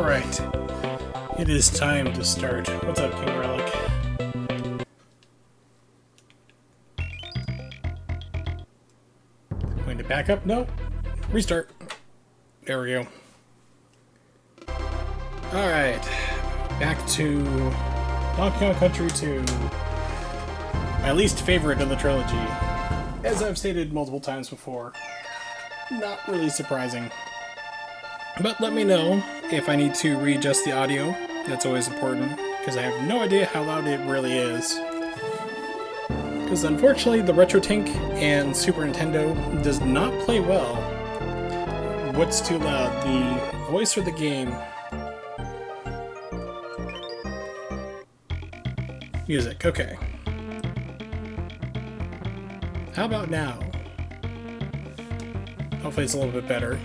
Alright, it is time to start. What's up, King Relic? Going to back up? No. Restart. There we go. Alright, back to Donkey Kong Country 2. My least favorite of the trilogy. As I've stated multiple times before, not really surprising. But let me know if I need to readjust the audio. That's always important, because I have no idea how loud it really is. Because unfortunately, the RetroTink and Super Nintendo does not play well. What's too loud? The voice or the game? Music, okay. How about now? Hopefully it's a little bit better.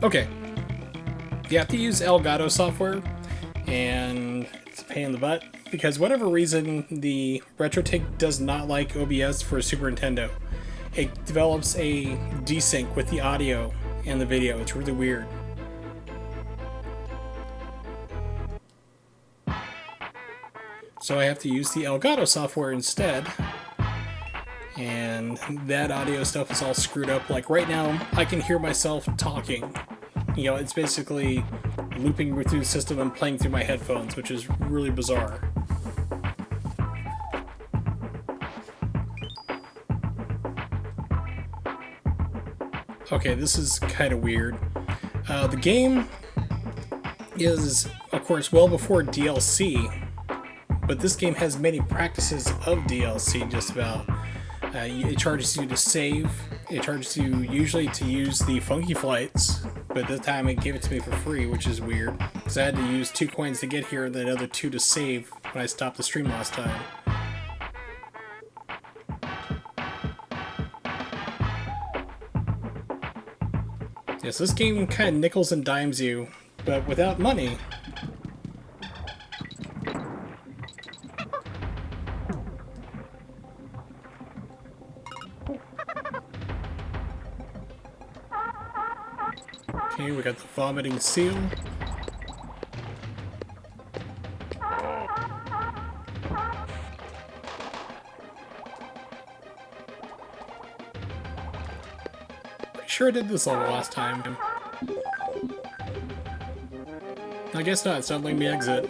Okay. You have to use Elgato software, and it's a pain in the butt, because whatever reason, the RetroTink does not like OBS for Super Nintendo. It develops a desync with the audio and the video. It's really weird. So I have to use the Elgato software instead, and that audio stuff is all screwed up. Like right now, I can hear myself talking. You know, it's basically looping through the system and playing through my headphones, which is really bizarre. Okay, this is kind of weird. The game is, of course, well before DLC, but this game has many practices of DLC, just about. It charges you to save. It charges you usually to use the Funky Flights, but this time it gave it to me for free, which is weird. Because I had to use 2 coins to get here and then another 2 to save when I stopped the stream last time. Yes, this game kind of nickels and dimes you, but without money. Okay, we got the vomiting seal. Pretty sure I did this level last time. I guess not, it's not letting me exit.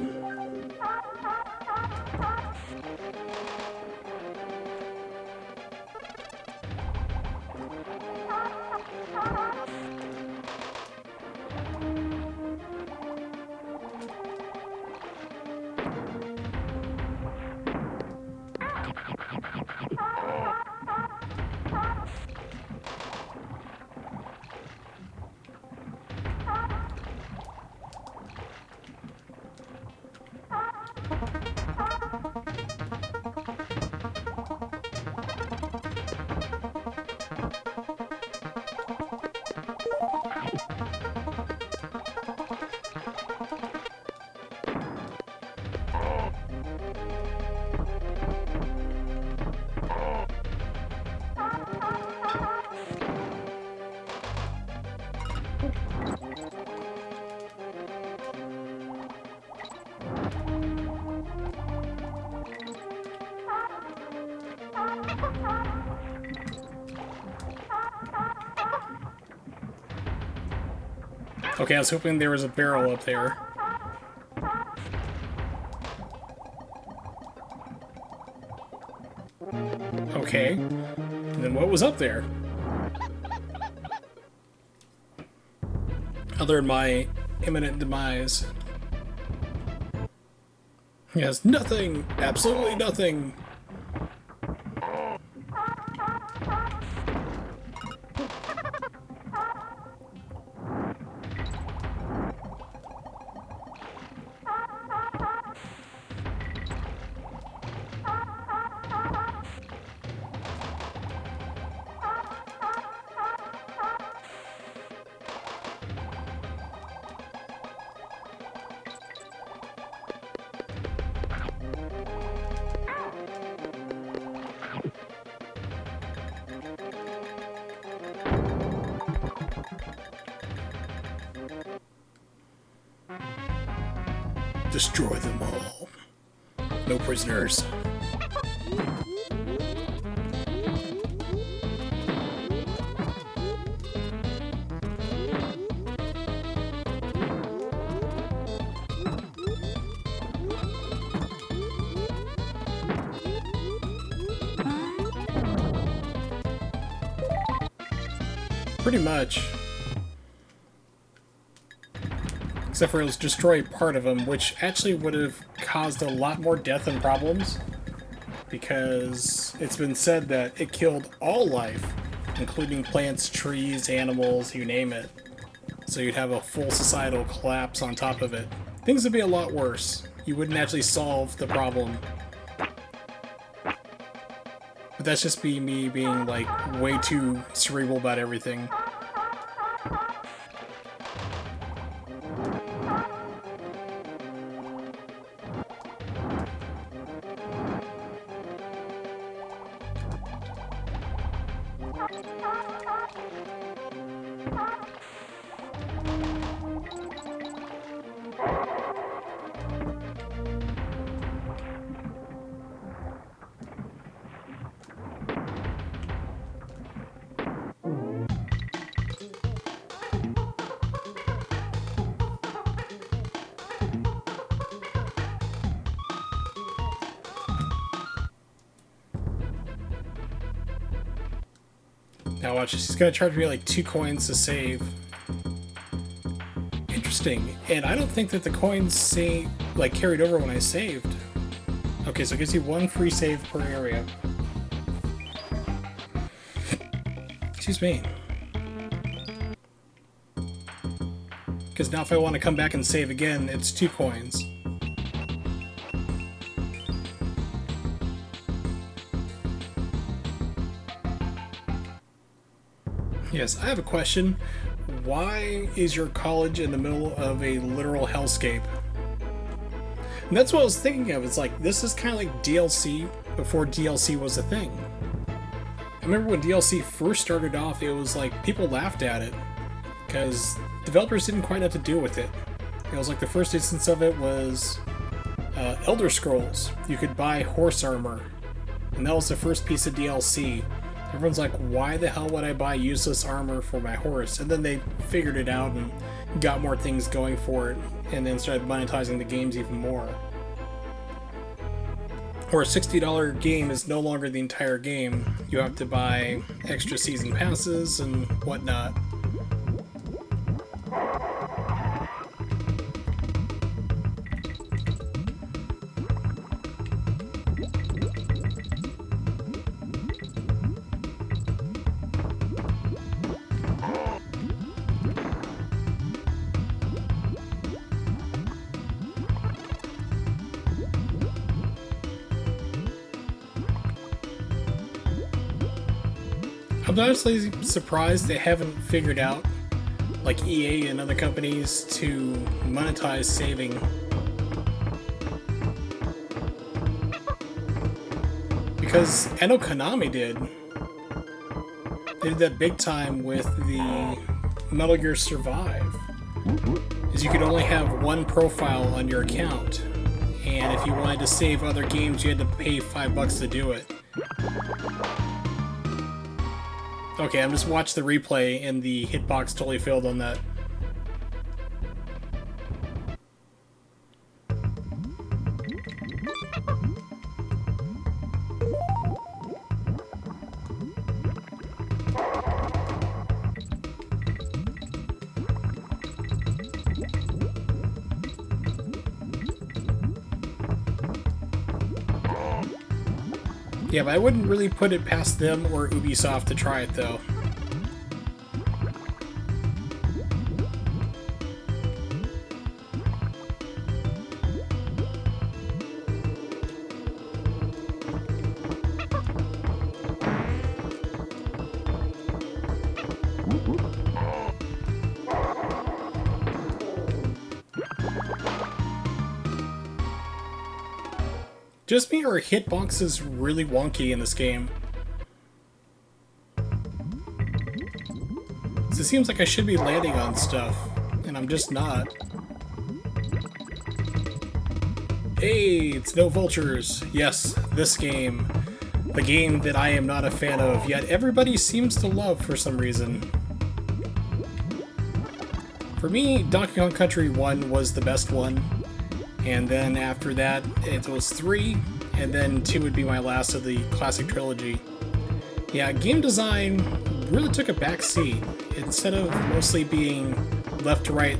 Okay, I was hoping there was a barrel up there. Okay, and then what was up there? Other than my imminent demise. Yes, nothing! Absolutely nothing! destroy them all. No prisoners. Pretty much. Except for it was destroy part of them, which actually would have caused a lot more death and problems, because it's been said that it killed all life, including plants, trees, animals, you name it. So you'd have a full societal collapse on top of it. Things would be a lot worse. You wouldn't actually solve the problem. But that's just me being, like, way too cerebral about everything. Now watch this, he's gonna charge me like 2 coins to save. Interesting, and I don't think that the coins like carried over when I saved. Okay, so it gives you 1 free save per area. Excuse me. Because now if I want to come back and save again, it's 2 coins. Yes, I have a question. Why is your college in the middle of a literal hellscape? And that's what I was thinking of. It's like, this is kind of like DLC before DLC was a thing. I remember when DLC first started off, it was like, people laughed at it because developers didn't quite know what to do with it. It was like the first instance of it was Elder Scrolls. You could buy horse armor, and that was the first piece of DLC. Everyone's like, why the hell would I buy useless armor for my horse? And then they figured it out and got more things going for it, and then started monetizing the games even more. Or a $60 game is no longer the entire game. You have to buy extra season passes and whatnot. I'm honestly surprised they haven't figured out, like EA and other companies, to monetize saving. Because I know Konami did. They did that big time with the Metal Gear Survive. Is you could only have 1 profile on your account, and if you wanted to save other games, you had to pay $5 to do it. Okay, I'm just watching the replay, and the hitbox totally failed on that. Yeah, but I wouldn't really put it past them or Ubisoft to try it, though. Just me, or are hitboxes really wonky in this game? So it seems like I should be landing on stuff, and I'm just not. Hey, it's No Vultures. Yes, this game. The game that I am not a fan of, yet everybody seems to love for some reason. For me, Donkey Kong Country 1 was the best one. And then after that, it was 3. And then 2 would be my last of the classic trilogy. Yeah, game design really took a back seat. Instead of mostly being left to right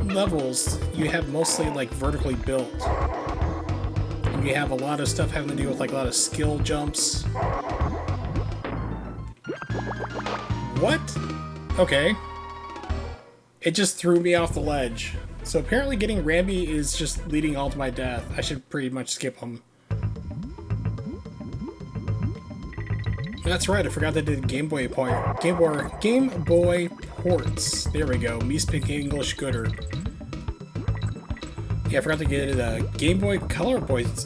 levels, you have mostly like vertically built. And you have a lot of stuff having to do with like a lot of skill jumps. What? Okay. It just threw me off the ledge. So apparently getting Rambi is just leading all to my death. I should pretty much skip him. That's right, I forgot they did Game Boy ports. There we go. Me speak English gooder. Yeah, I forgot to get Game Boy Color ports.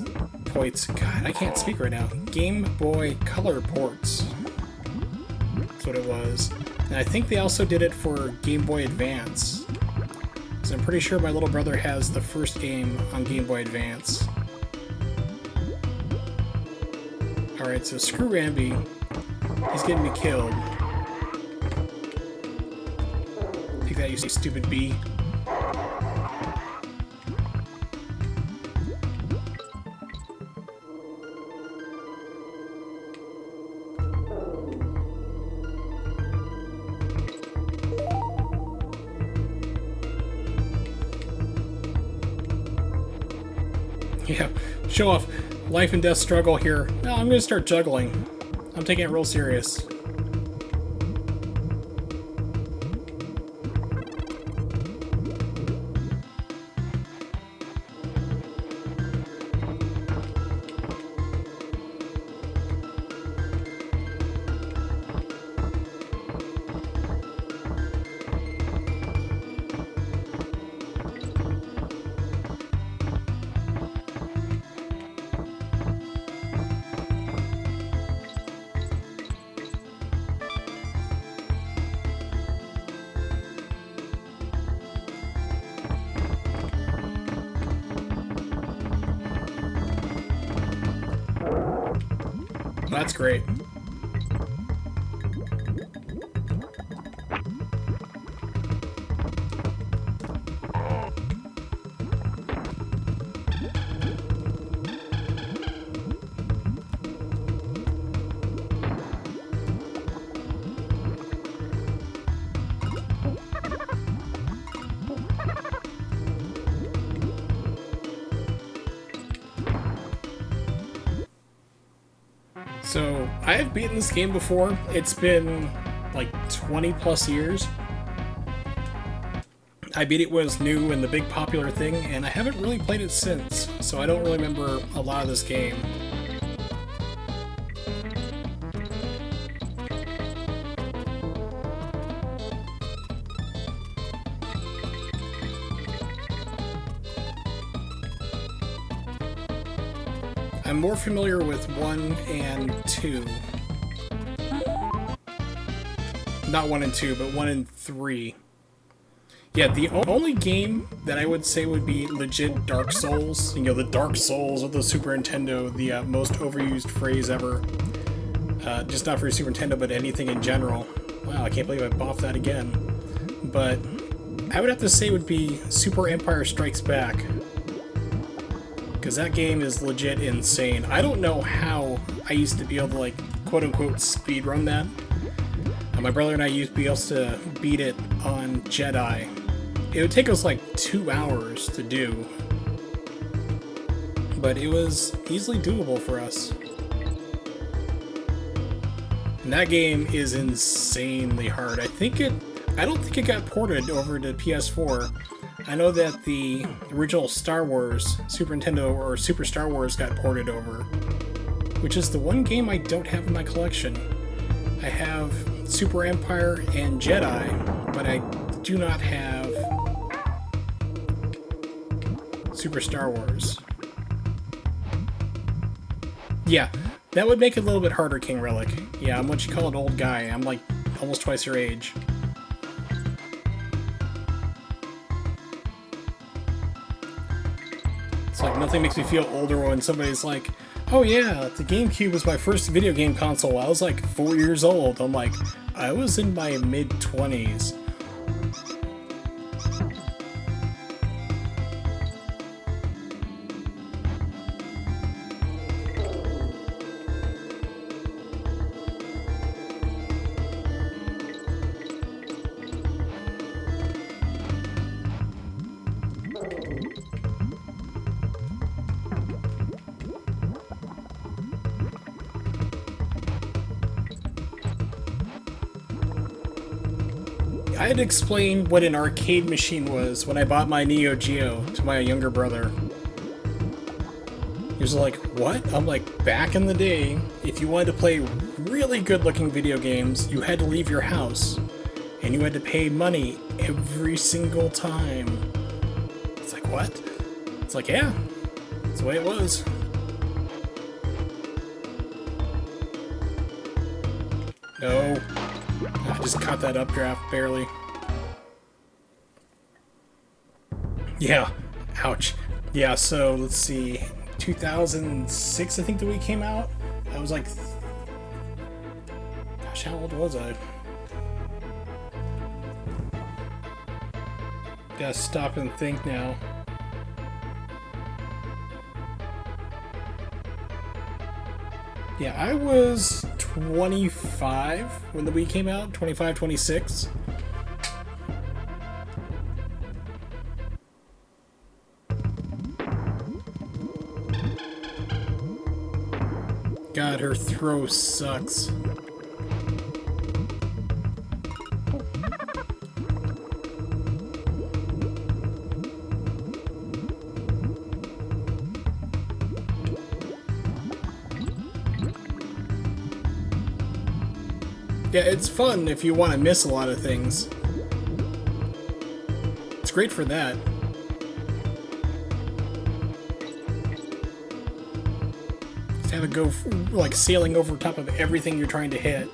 God, I can't speak right now. Game Boy Color ports. That's what it was. And I think they also did it for Game Boy Advance. Because I'm pretty sure my little brother has the first game on Game Boy Advance. Alright, so screw Rambi. He's getting me killed. Take that, you stupid bee. Yeah, show off life and death struggle here. No, I'm gonna start juggling. I'm taking it real serious. That's great. So, I have beaten this game before. It's been like 20 plus years. I beat it when it was new and the big popular thing, and I haven't really played it since, so I don't really remember a lot of this game. I'm more familiar with 1 and 2. Not 1 and 2, but 1 and 3. Yeah, the only game that I would say would be legit Dark Souls, you know, the Dark Souls of the Super Nintendo, the most overused phrase ever. Just not for Super Nintendo, but anything in general. Wow, I can't believe I boffed that again. But I would have to say would be Super Empire Strikes Back. Because that game is legit insane. I don't know how I used to be able to, like, quote-unquote speedrun that. My brother and I used to be able to beat it on Jedi. It would take us like 2 hours to do. But it was easily doable for us. And that game is insanely hard. I don't think it got ported over to PS4. I know that the original Star Wars, Super Nintendo, or Super Star Wars got ported over, which is the one game I don't have in my collection. I have Super Empire and Jedi, but I do not have Super Star Wars. Yeah, that would make it a little bit harder, King Relic. Yeah, I'm what you call an old guy. I'm like almost twice your age. It's like nothing makes me feel older when somebody's like, oh yeah, the GameCube was my first video game console. I was like 4 years old. I'm like, I was in my mid-20s. I had to explain what an arcade machine was when I bought my Neo Geo to my younger brother. He was like, what? I'm like, back in the day, if you wanted to play really good-looking video games, you had to leave your house. And you had to pay money every single time. It's like, what? It's like, yeah, that's the way it was. No. I just caught that updraft, barely. Yeah. Ouch. Yeah, so, let's see. 2006, I think the Wii came out. I was like... Gosh, how old was I? Gotta stop and think now. Yeah, I was 25 when the Wii came out. 25, 26. God, her throw sucks. Yeah, it's fun if you want to miss a lot of things. It's great for that. Just have it go like sailing over top of everything you're trying to hit.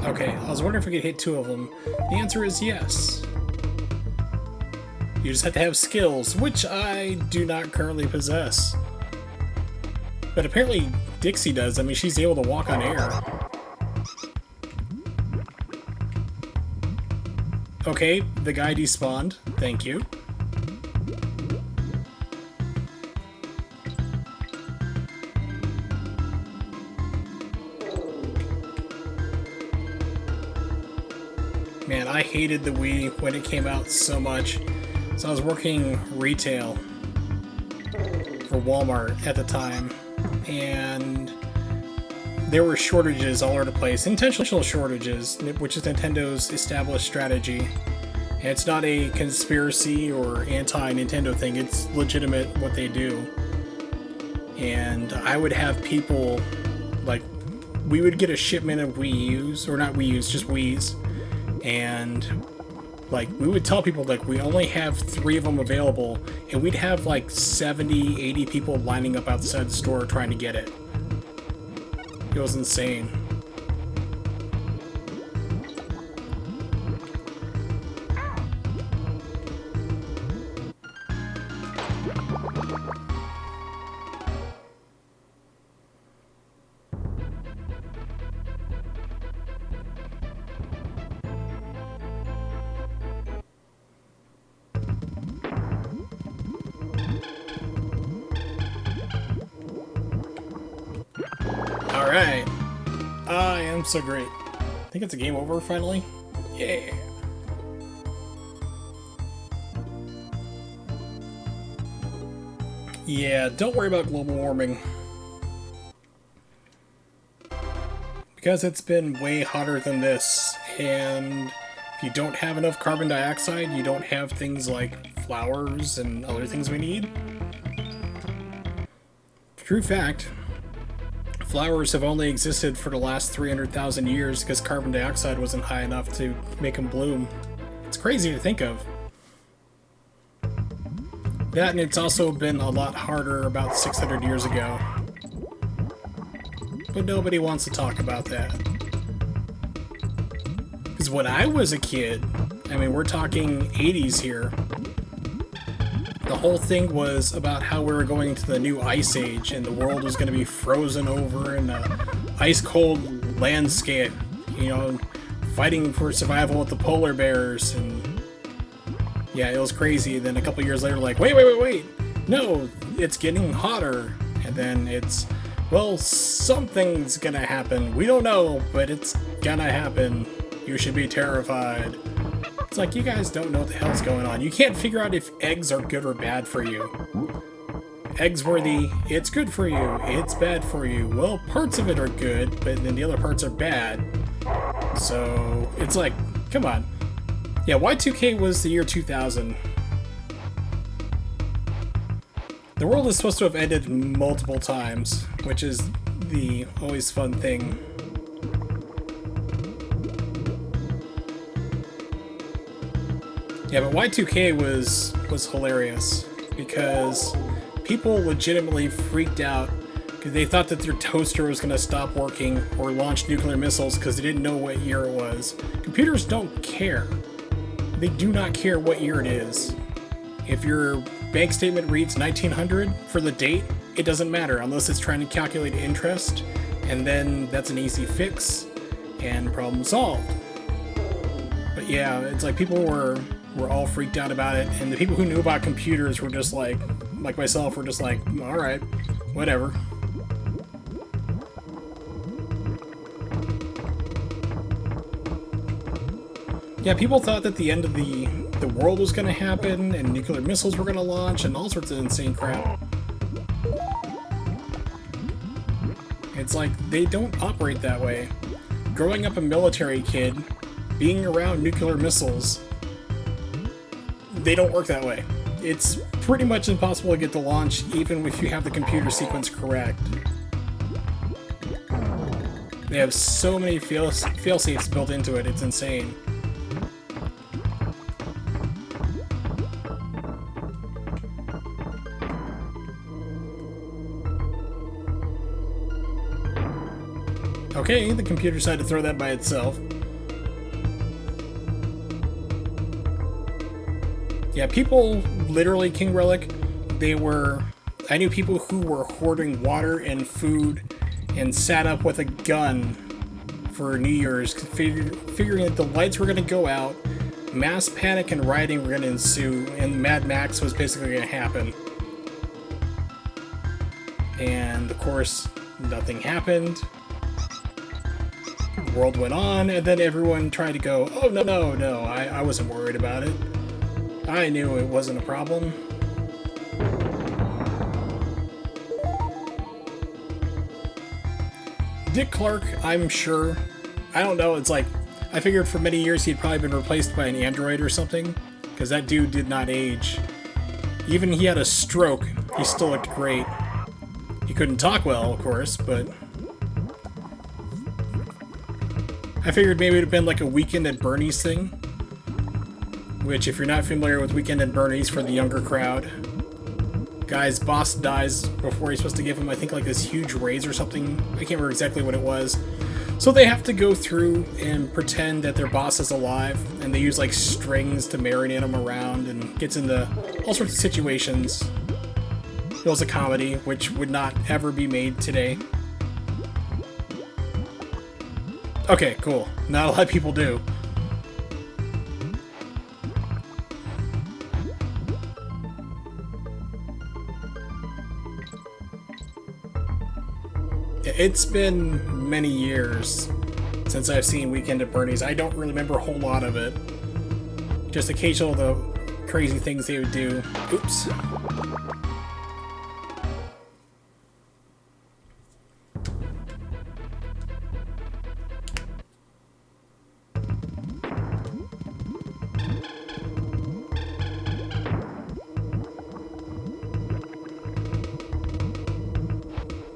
Okay, I was wondering if we could hit 2 of them. The answer is yes. You just have to have skills, which I do not currently possess. But apparently Dixie does. I mean, she's able to walk on air. Okay, the guy despawned. Thank you. Man, I hated the Wii when it came out so much. So I was working retail for Walmart at the time, and there were shortages all over the place, intentional shortages, which is Nintendo's established strategy. And it's not a conspiracy or anti-Nintendo thing, it's legitimate what they do. And I would have people, like, we would get a shipment of Wii U's, or not Wii U's, just Wii's, and like, we would tell people, like, we only have 3 of them available, and we'd have, like, 70, 80 people lining up outside the store trying to get it. It was insane. Alright. I am so great. I think it's a game over finally. Yeah. Yeah, don't worry about global warming. Because it's been way hotter than this, and if you don't have enough carbon dioxide, you don't have things like flowers and other things we need. True fact. Flowers have only existed for the last 300,000 years because carbon dioxide wasn't high enough to make them bloom. It's crazy to think of. That, and it's also been a lot harder about 600 years ago. but nobody wants to talk about that. Because when I was a kid, I mean, we're talking 80s here, the whole thing was about how we were going into the new ice age and the world was going to be frozen over in an ice-cold landscape, you know, fighting for survival with the polar bears, and yeah, it was crazy. And then a couple years later, like, wait, no, it's getting hotter, and then it's, well, something's gonna happen. We don't know, but it's gonna happen. You should be terrified. It's like, you guys don't know what the hell's going on. You can't figure out if eggs are good or bad for you. Eggs were the, it's good for you, it's bad for you. Well, parts of it are good, but then the other parts are bad. So, it's like, come on. Yeah, Y2K was the year 2000. The world is supposed to have ended multiple times, which is the always fun thing. Yeah, but Y2K was hilarious because people legitimately freaked out because they thought that their toaster was going to stop working or launch nuclear missiles because they didn't know what year it was. Computers don't care. They do not care what year it is. If your bank statement reads 1900 for the date, it doesn't matter unless it's trying to calculate interest, and then that's an easy fix and problem solved. But yeah, it's like people were all freaked out about it, and the people who knew about computers were just like myself, were just like, alright, whatever. Yeah, people thought that the end of the world was going to happen, and nuclear missiles were going to launch, and all sorts of insane crap. It's like, they don't operate that way. Growing up a military kid, being around nuclear missiles, they don't work that way. It's pretty much impossible to get to launch, even if you have the computer sequence correct. They have so many fail-safes built into it, it's insane. Okay, the computer decided to throw that by itself. Yeah, people, literally, King Relic, I knew people who were hoarding water and food and sat up with a gun for New Year's, figuring that the lights were going to go out, mass panic and rioting were going to ensue, and Mad Max was basically going to happen. And, of course, nothing happened. The world went on, and then everyone tried to go, oh, no, I wasn't worried about it. I knew it wasn't a problem. Dick Clark, I'm sure. I don't know, it's like, I figured for many years he'd probably been replaced by an android or something, because that dude did not age. Even he had a stroke, he still looked great. He couldn't talk well, of course, but I figured maybe it would have been like a Weekend at Bernie's thing. Which, if you're not familiar with Weekend at Bernie's for the younger crowd, guy's boss dies before he's supposed to give him, I think, like this huge raise or something. I can't remember exactly what it was. So they have to go through and pretend that their boss is alive, and they use like strings to marinate him around, and gets into all sorts of situations. It was a comedy, which would not ever be made today. Okay, cool. Not a lot of people do. It's been many years since I've seen Weekend at Bernie's. I don't really remember a whole lot of it. Just occasional the crazy things they would do. Oops.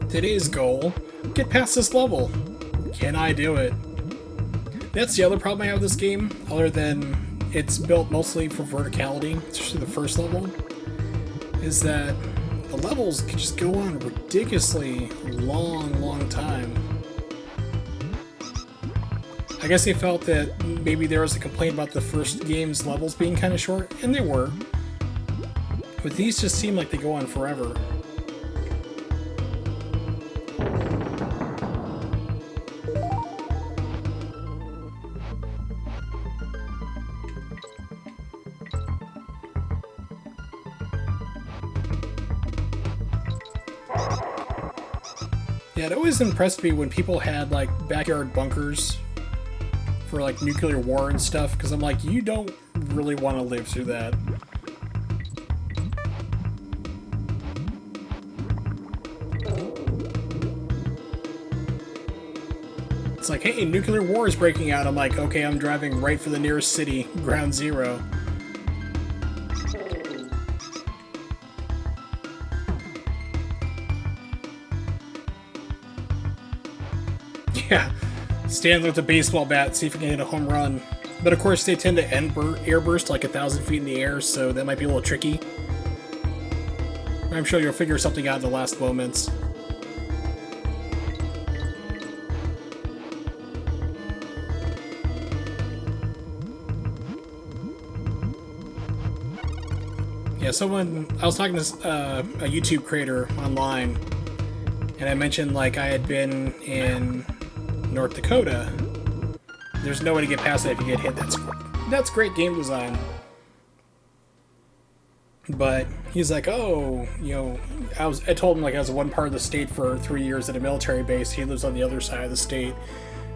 Today's goal, get past this level. Can I do it? That's the other problem I have with this game, other than it's built mostly for verticality, especially the first level, is that the levels can just go on a ridiculously long time. I guess they felt that maybe there was a complaint about the first game's levels being kind of short, and they were. But these just seem like they go on forever. Yeah, it always impressed me when people had like backyard bunkers for like nuclear war and stuff, because I'm like, you don't really want to live through that. It's like, hey, nuclear war is breaking out. I'm like, okay, I'm driving right for the nearest city, ground zero. Yeah, stand there with a baseball bat, see if you can hit a home run. But of course, they tend to airburst like 1,000 feet in the air, so that might be a little tricky. I'm sure you'll figure something out in the last moments. Yeah, I was talking to a YouTube creator online, and I mentioned like I had been in North Dakota. There's no way to get past that if you get hit. That's great game design. But he's like, oh, you know, I told him like I was one part of the state for 3 years at a military base. He lives on the other side of the state.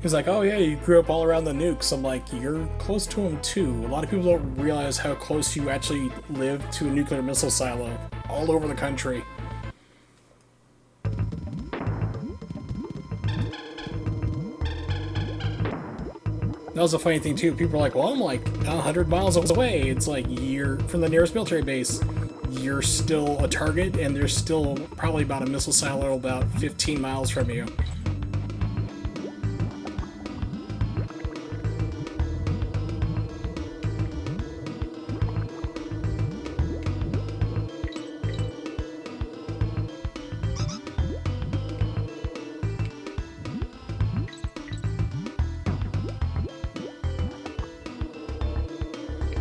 He's like, oh yeah, you grew up all around the nukes. I'm like, you're close to them too. A lot of people don't realize how close you actually live to a nuclear missile silo all over the country. That was a funny thing too. People are like, well, I'm like 100 miles away. It's like, you're from the nearest military base. You're still a target, and there's still probably about a missile silo about 15 miles from you.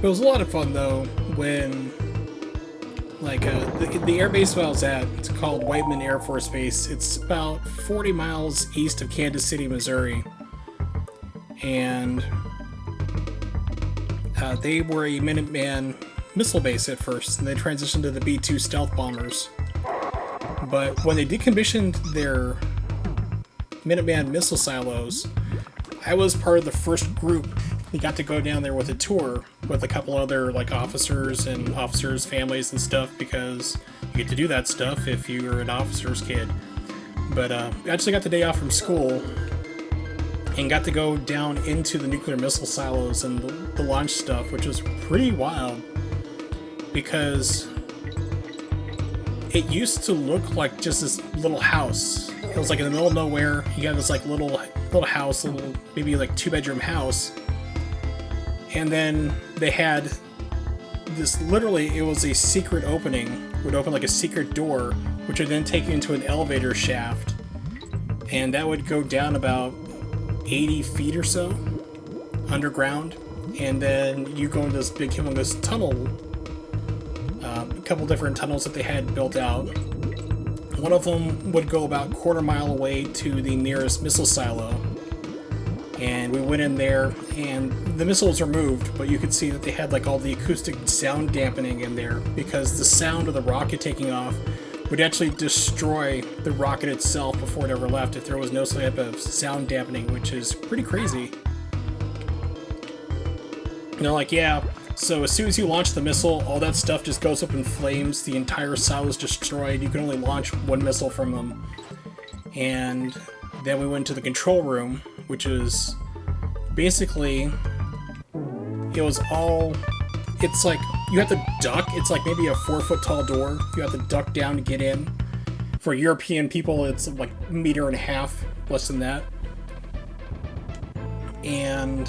It was a lot of fun though when, like, the air base I was at, it's called Whiteman Air Force Base. It's about 40 miles east of Kansas City, Missouri, and they were a Minuteman missile base at first, and they transitioned to the B-2 stealth bombers. But when they decommissioned their Minuteman missile silos, I was part of the first group. We got to go down there with a tour with a couple other like officers and officers' families and stuff, because you get to do that stuff if you're an officer's kid. But I actually got the day off from school and got to go down into the nuclear missile silos and the launch stuff, which was pretty wild, because it used to look like just this little house. It was like in the middle of nowhere. You had this like little house, maybe like 2-bedroom house. And then they had this, literally, it was a secret opening. Would open like a secret door, which would then take you into an elevator shaft. And that would go down about 80 feet or so underground. And then you go into this big humongous tunnel. A couple different tunnels that they had built out. One of them would go about a quarter mile away to the nearest missile silo. And we went in there, and the missiles are moved, but you could see that they had like all the acoustic sound dampening in there, because the sound of the rocket taking off would actually destroy the rocket itself before it ever left if there was no type of sound dampening, which is pretty crazy. And they're like, yeah, so as soon as you launch the missile, all that stuff just goes up in flames, the entire silo is destroyed, you can only launch one missile from them. And then we went to the control room, which is basically, it's like, you have to duck. It's like maybe a 4-foot tall door. You have to duck down to get in. For European people, it's like 1.5 meters, less than that. And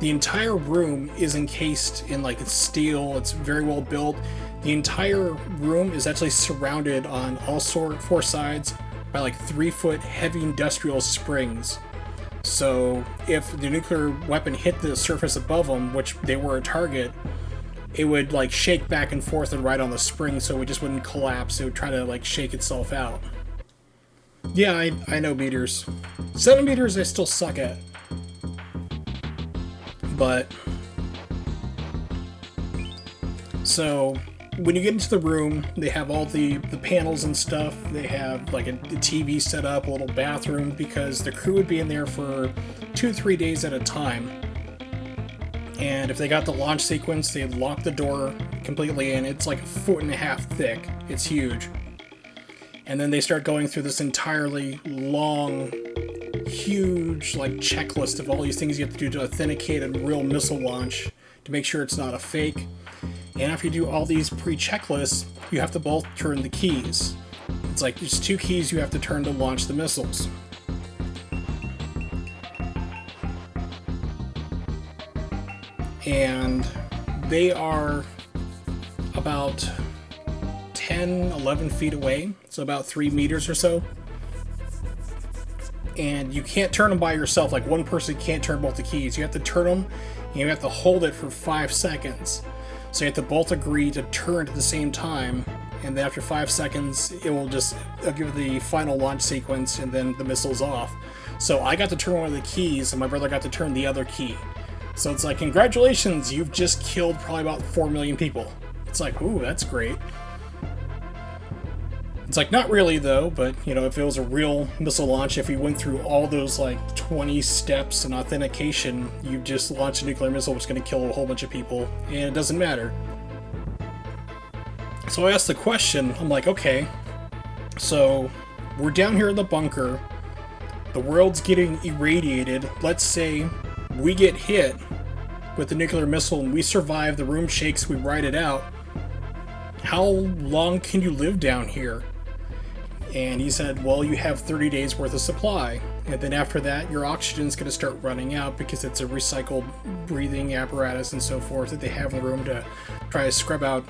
the entire room is encased in like steel. It's very well built. The entire room is actually surrounded on all four sides by like 3-foot heavy industrial springs. So if the nuclear weapon hit the surface above them, which they were a target, it would like shake back and forth and ride on the spring, so it just wouldn't collapse. It would try to like shake itself out. Yeah, I know meters. Centimeters I still suck at. But so when you get into the room, they have all the panels and stuff. They have like a TV set up, a little bathroom, because the crew would be in there for 2-3 days at a time. And if they got the launch sequence, they'd lock the door completely in. It's like 1.5 feet thick. It's huge. And then they start going through this entirely long, huge like checklist of all these things you have to do to authenticate a real missile launch to make sure it's not a fake. And after you do all these pre-checklists, you have to both turn the keys. It's like there's 2 keys you have to turn to launch the missiles. And they are about 10-11 feet away, so about 3 meters or so. And you can't turn them by yourself. Like, one person can't turn both the keys. You have to turn them, and you have to hold it for 5 seconds. So you have to both agree to turn at the same time, and then after 5 seconds, it'll give the final launch sequence, and then the missile's off. So I got to turn one of the keys, and my brother got to turn the other key. So it's like, congratulations, you've just killed probably about 4 million people. It's like, ooh, that's great. It's like, not really though, but you know, if it was a real missile launch, if we went through all those like 20 steps and authentication, you just launched a nuclear missile which is going to kill a whole bunch of people, and it doesn't matter. So I asked the question, I'm like, okay, so we're down here in the bunker, the world's getting irradiated, let's say we get hit with the nuclear missile and we survive, the room shakes, we ride it out, how long can you live down here? And he said, well, you have 30 days worth of supply, and then after that your oxygen's going to start running out because it's a recycled breathing apparatus and so forth that they have in the room to try to scrub out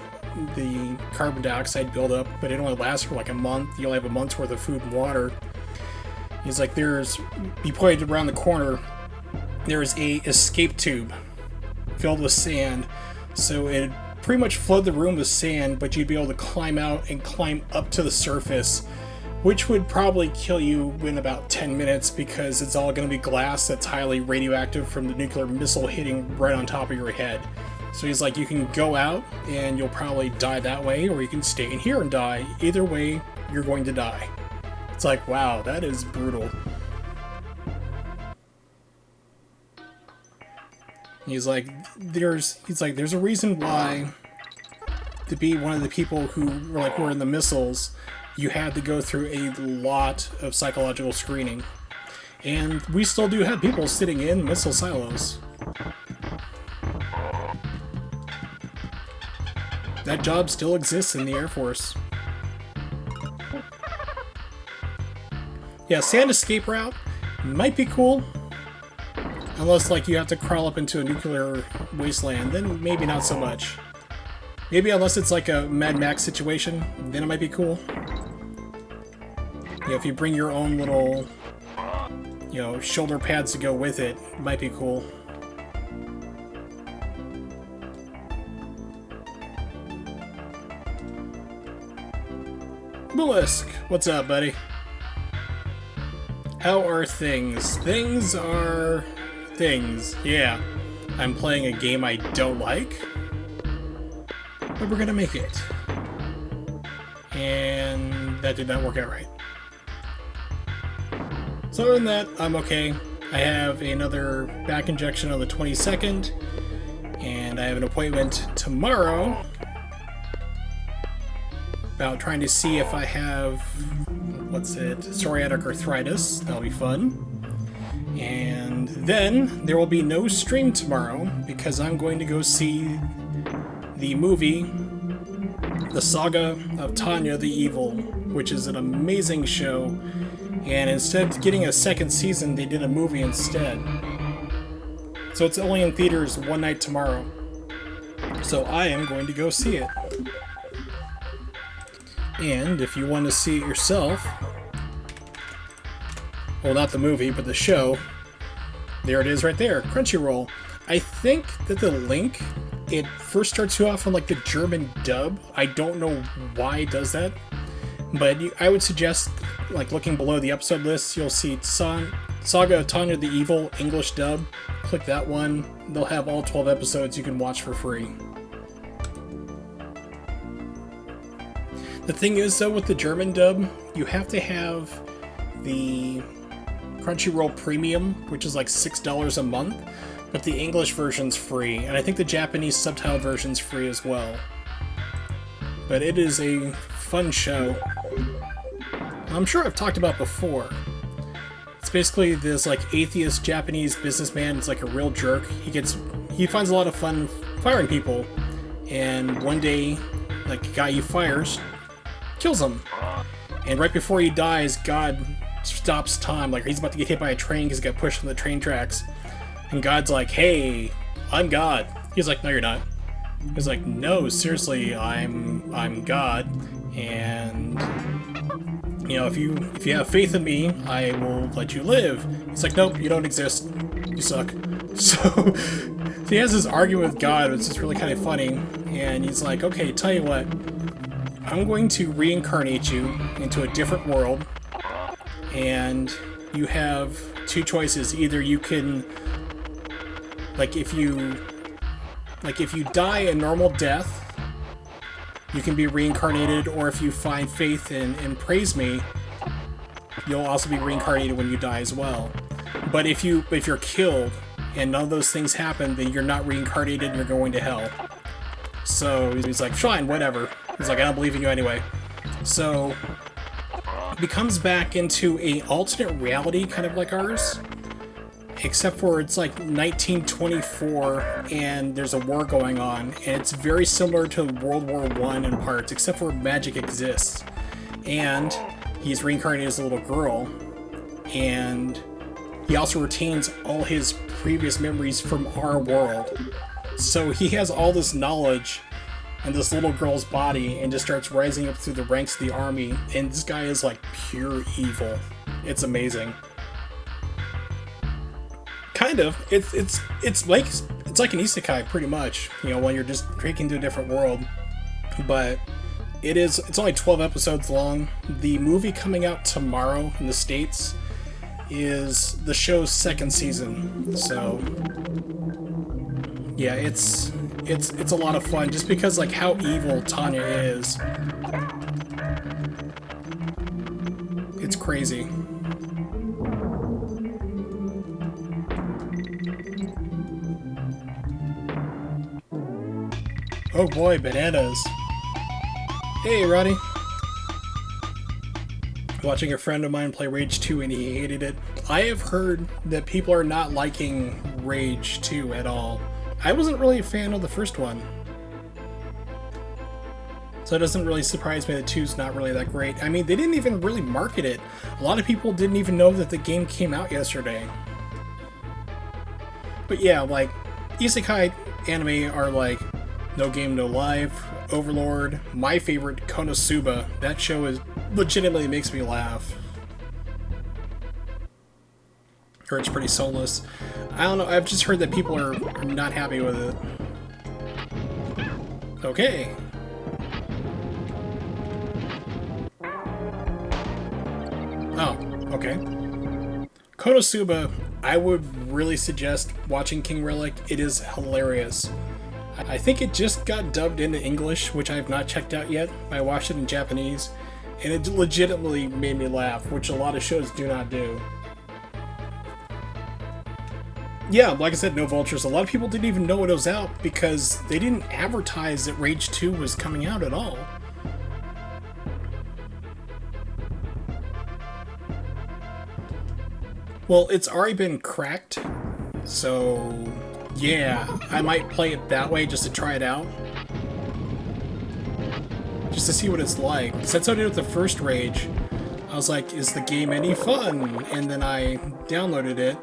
the carbon dioxide buildup, but it only lasts for like a month. You only have a month's worth of food and water. He's like, he pointed around the corner, there's a escape tube filled with sand, so it pretty much flood the room with sand, but you'd be able to climb out and climb up to the surface, which would probably kill you in about 10 minutes because it's all going to be glass that's highly radioactive from the nuclear missile hitting right on top of your head. So he's like, you can go out and you'll probably die that way, or you can stay in here and die. Either way, you're going to die. It's like, wow, that is brutal. He's like, there's a reason why, to be one of the people who were in the missiles, you had to go through a lot of psychological screening. And we still do have people sitting in missile silos. That job still exists in the Air Force. Yeah, sand escape route might be cool. Unless, like, you have to crawl up into a nuclear wasteland, then maybe not so much. Maybe unless it's like a Mad Max situation, then it might be cool. Yeah, if you bring your own little, shoulder pads to go with it, it might be cool. Mollusk, what's up, buddy? How are things? Things are... things. Yeah. I'm playing a game I don't like, but we're gonna make it. And that did not work out right. So other than that, I'm okay. I have another back injection on the 22nd, and I have an appointment tomorrow about trying to see if I have, psoriatic arthritis. That'll be fun. And then there will be no stream tomorrow because I'm going to go see the movie The Saga of Tanya the Evil, which is an amazing show. And instead of getting a second season, they did a movie instead. So it's only in theaters one night tomorrow. So I am going to go see it. And if you want to see it yourself, well, not the movie, but the show, There it is right there, Crunchyroll. I think that the link, it first starts you off on like the German dub. I don't know why it does that, but I would suggest like looking below the episode list. You'll see Saga of Tanya the Evil English dub. Click that one. They'll have all 12 episodes you can watch for free. The thing is though, with the German dub, you have to have the Crunchyroll Premium, which is like $6 a month, but the English version's free, and I think the Japanese subtitled version's free as well. But it is a fun show. I'm sure I've talked about before. It's basically this like atheist Japanese businessman. It's like a real jerk. He finds a lot of fun firing people, and one day, like the guy he fires kills him, and right before he dies, God stops time. Like he's about to get hit by a train because he got pushed on the train tracks, and God's like, "Hey, I'm God." He's like, "No, you're not." He's like, "No, seriously, I'm God, and you know, if you have faith in me, I will let you live." He's like, "Nope, you don't exist. You suck." So he has this argument with God, which is really kind of funny, and he's like, "Okay, tell you what, I'm going to reincarnate you into a different world, and you have two choices. Either you can, like, if you die a normal death, you can be reincarnated, or if you find faith and praise me, you'll also be reincarnated when you die as well. But if you're killed and none of those things happen, then you're not reincarnated and you're going to hell." So he's like, "Fine, whatever." He's like, "I don't believe in you anyway." So he comes back into a alternate reality, kind of like ours, except for it's like 1924 and there's a war going on, and it's very similar to World War I in parts, except for magic exists. And he's reincarnated as a little girl, and he also retains all his previous memories from our world. So he has all this knowledge in this little girl's body and just starts rising up through the ranks of the army, and this guy is like pure evil. It's amazing. Kind of. It's like an isekai pretty much, you know, when you're just taken to a different world. But it's only 12 episodes long. The movie coming out tomorrow in the States is the show's second season. So yeah, it's a lot of fun just because like how evil Tanya is. It's crazy. Oh boy, bananas. Hey, Roddy. Watching a friend of mine play Rage 2 and he hated it. I have heard that people are not liking Rage 2 at all. I wasn't really a fan of the first one. So it doesn't really surprise me that 2's not really that great. I mean, they didn't even really market it. A lot of people didn't even know that the game came out yesterday. But yeah, like, isekai anime are like No Game No Life, Overlord, my favorite, Konosuba. That show is legitimately makes me laugh. Or it's pretty soulless. I don't know, I've just heard that people are not happy with it. Okay. Oh, okay. Konosuba, I would really suggest watching King Relic. It is hilarious. I think it just got dubbed into English, which I have not checked out yet. I watched it in Japanese, and it legitimately made me laugh, which a lot of shows do not do. Yeah, like I said, no vultures. A lot of people didn't even know it was out because they didn't advertise that Rage 2 was coming out at all. Well, it's already been cracked, so yeah, I might play it that way just to try it out. Just to see what it's like. Because that's how I did with the first Rage. I was like, is the game any fun? And then I downloaded it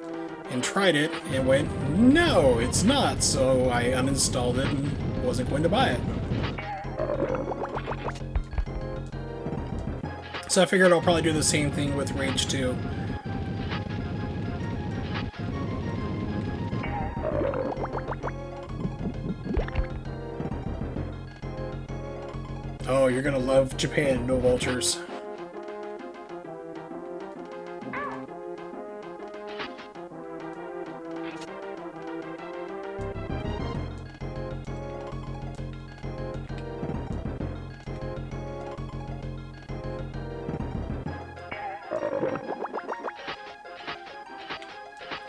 and tried it and went, no, it's not. So I uninstalled it and wasn't going to buy it. So I figured I'll probably do the same thing with Rage 2. Oh, you're gonna love Japan, no vultures.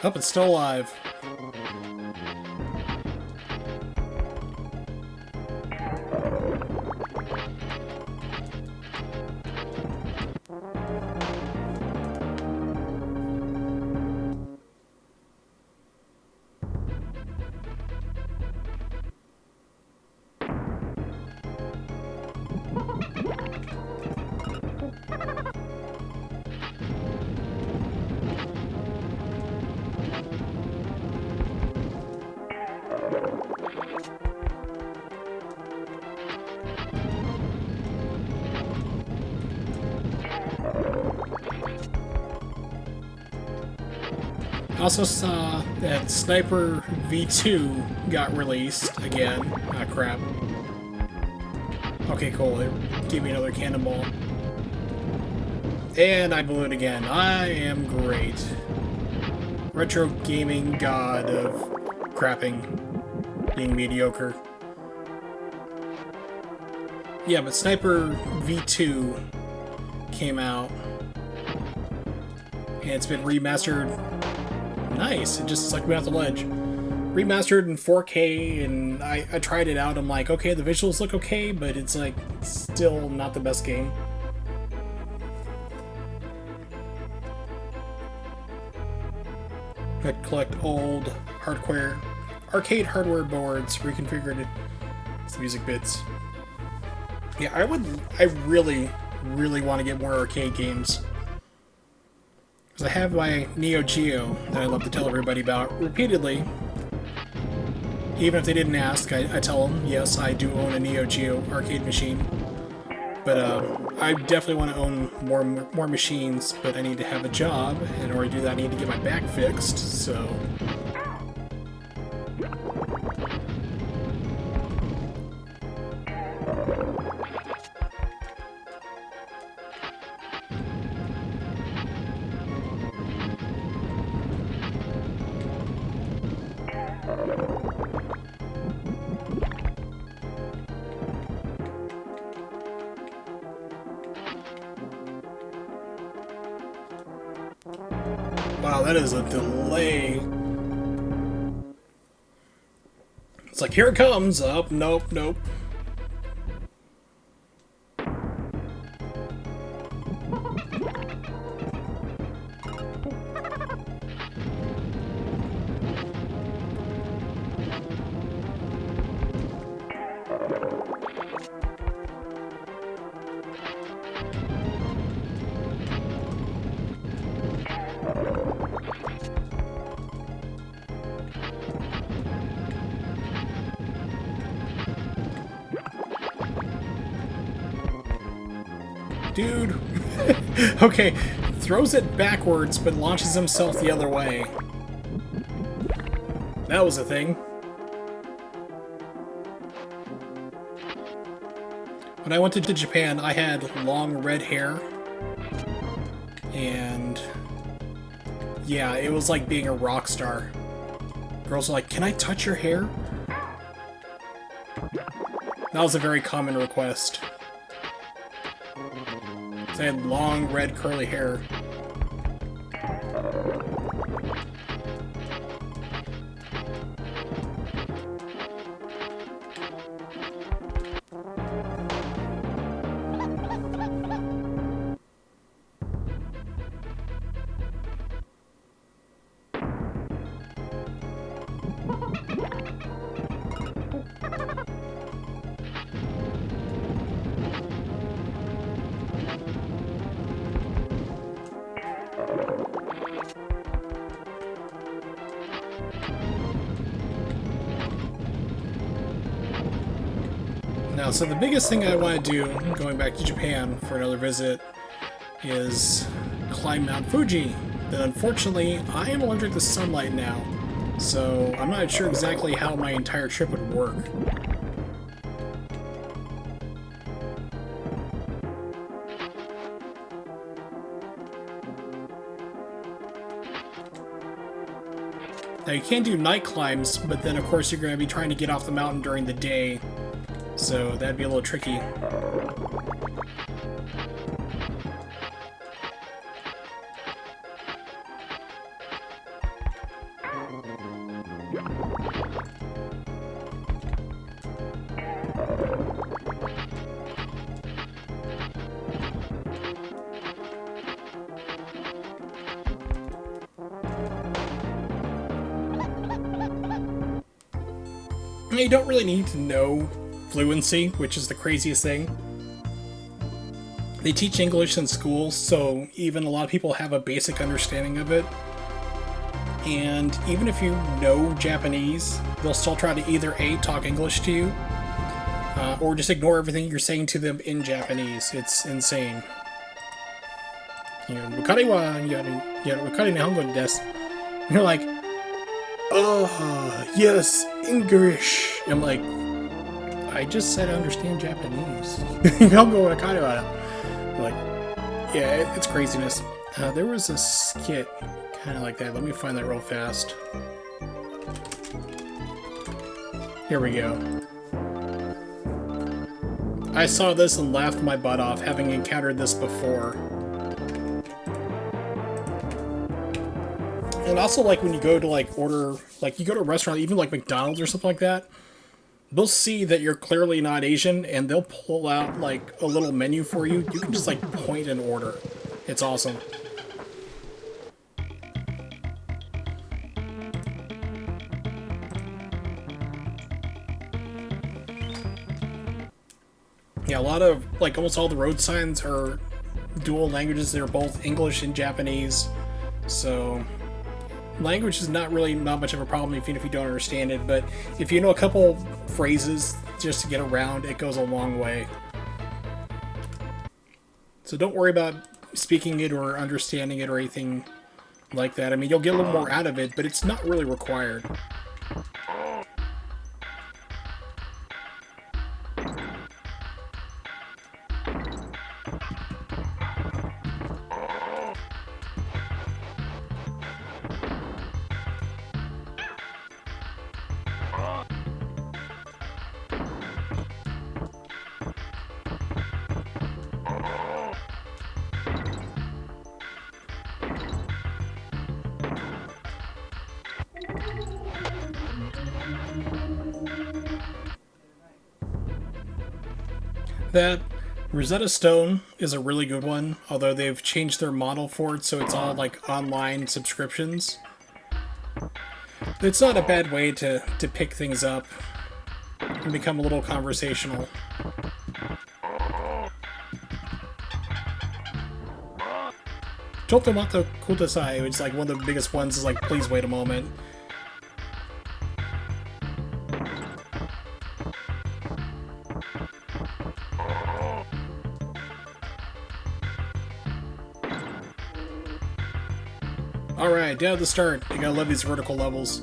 Oh, it's still alive. I also saw that Sniper V2 got released again. Ah, crap. Okay, cool. It gave me another cannonball. And I blew it again. I am great. Retro gaming god of crapping. Being mediocre. Yeah, but Sniper V2 came out. And it's been remastered. Nice, it just sucked me off the ledge. Remastered in 4K, and I tried it out. I'm like, okay, the visuals look okay, but it's like still not the best game. I'd collect old arcade hardware boards, reconfigured as music bits. Yeah, I really want to get more arcade games. I have my Neo Geo that I love to tell everybody about repeatedly. Even if they didn't ask, I tell them, yes, I do own a Neo Geo arcade machine. But I definitely want to own more machines, but I need to have a job. In order to do that, I need to get my back fixed, so... Wow, that is a delay. It's like, here it comes. Oh, nope, nope. Dude. Okay, throws it backwards, but launches himself the other way. That was a thing. When I went to Japan, I had long red hair. And... yeah, it was like being a rock star. Girls were like, "Can I touch your hair?" That was a very common request. I had long, red, curly hair. Now, so the biggest thing I want to do, going back to Japan for another visit, is climb Mount Fuji. Then unfortunately, I am allergic to sunlight now, so I'm not sure exactly how my entire trip would work. Now you can do night climbs, but then of course you're going to be trying to get off the mountain during the day, so that'd be a little tricky. You don't really need to know fluency, which is the craziest thing. They teach English in schools, so even a lot of people have a basic understanding of it. And even if you know Japanese, they'll still try to either A, talk English to you, or just ignore everything you're saying to them in Japanese. It's insane. Wakari wa wakari nihongo desu. And you're like, yes, English. I'm like, I just said I understand Japanese. Like, yeah, it's craziness. There was a skit kind of like that. Let me find that real fast. Here we go. I saw this and laughed my butt off, having encountered this before. And also, like, when you go to, like, order, like, you go to a restaurant, even like McDonald's or something like that, they'll see that you're clearly not Asian, and they'll pull out, like, a little menu for you. You can just, like, point and order. It's awesome. Yeah, a lot of, like, almost all the road signs are dual languages. They're both English and Japanese, so language is not much of a problem even if you don't understand it, but if you know a couple phrases just to get around, it goes a long way. So don't worry about speaking it or understanding it or anything like that. I mean, you'll get a little more out of it, but it's not really required. That Rosetta Stone is a really good one, although they've changed their model for it, so it's all like online subscriptions. It's not a bad way to pick things up and become a little conversational. Chotomato kudasai, which is like one of the biggest ones, is like, please wait a moment. Alright, down at the start. You gotta love these vertical levels.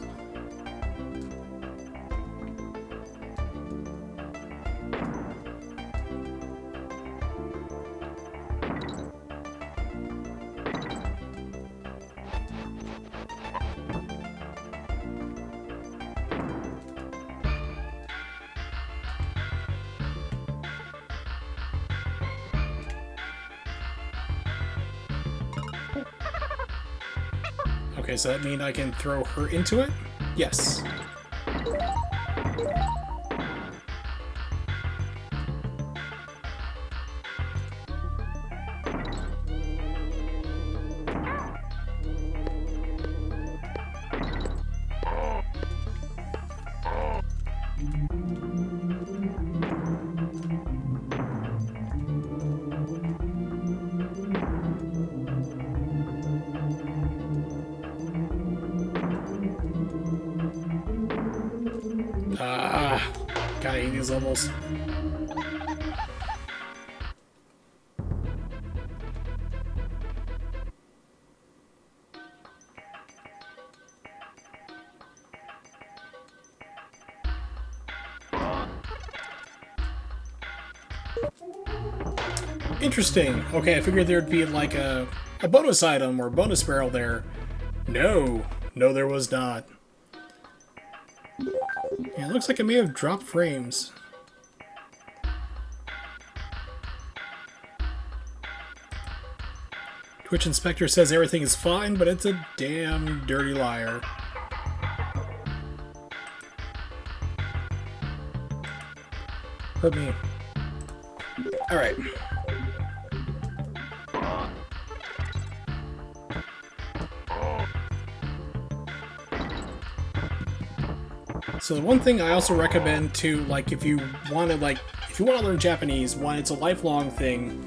Okay, so that means I can throw her into it? Yes. Gotta hate these levels. Interesting. Okay, I figured there'd be like a bonus item or bonus barrel there. No, there was not. Yeah, it looks like it may have dropped frames. Twitch Inspector says everything is fine, but it's a damn dirty liar. Heard me. Alright. So the one thing I also recommend to, like, if you want to learn Japanese, one, it's a lifelong thing.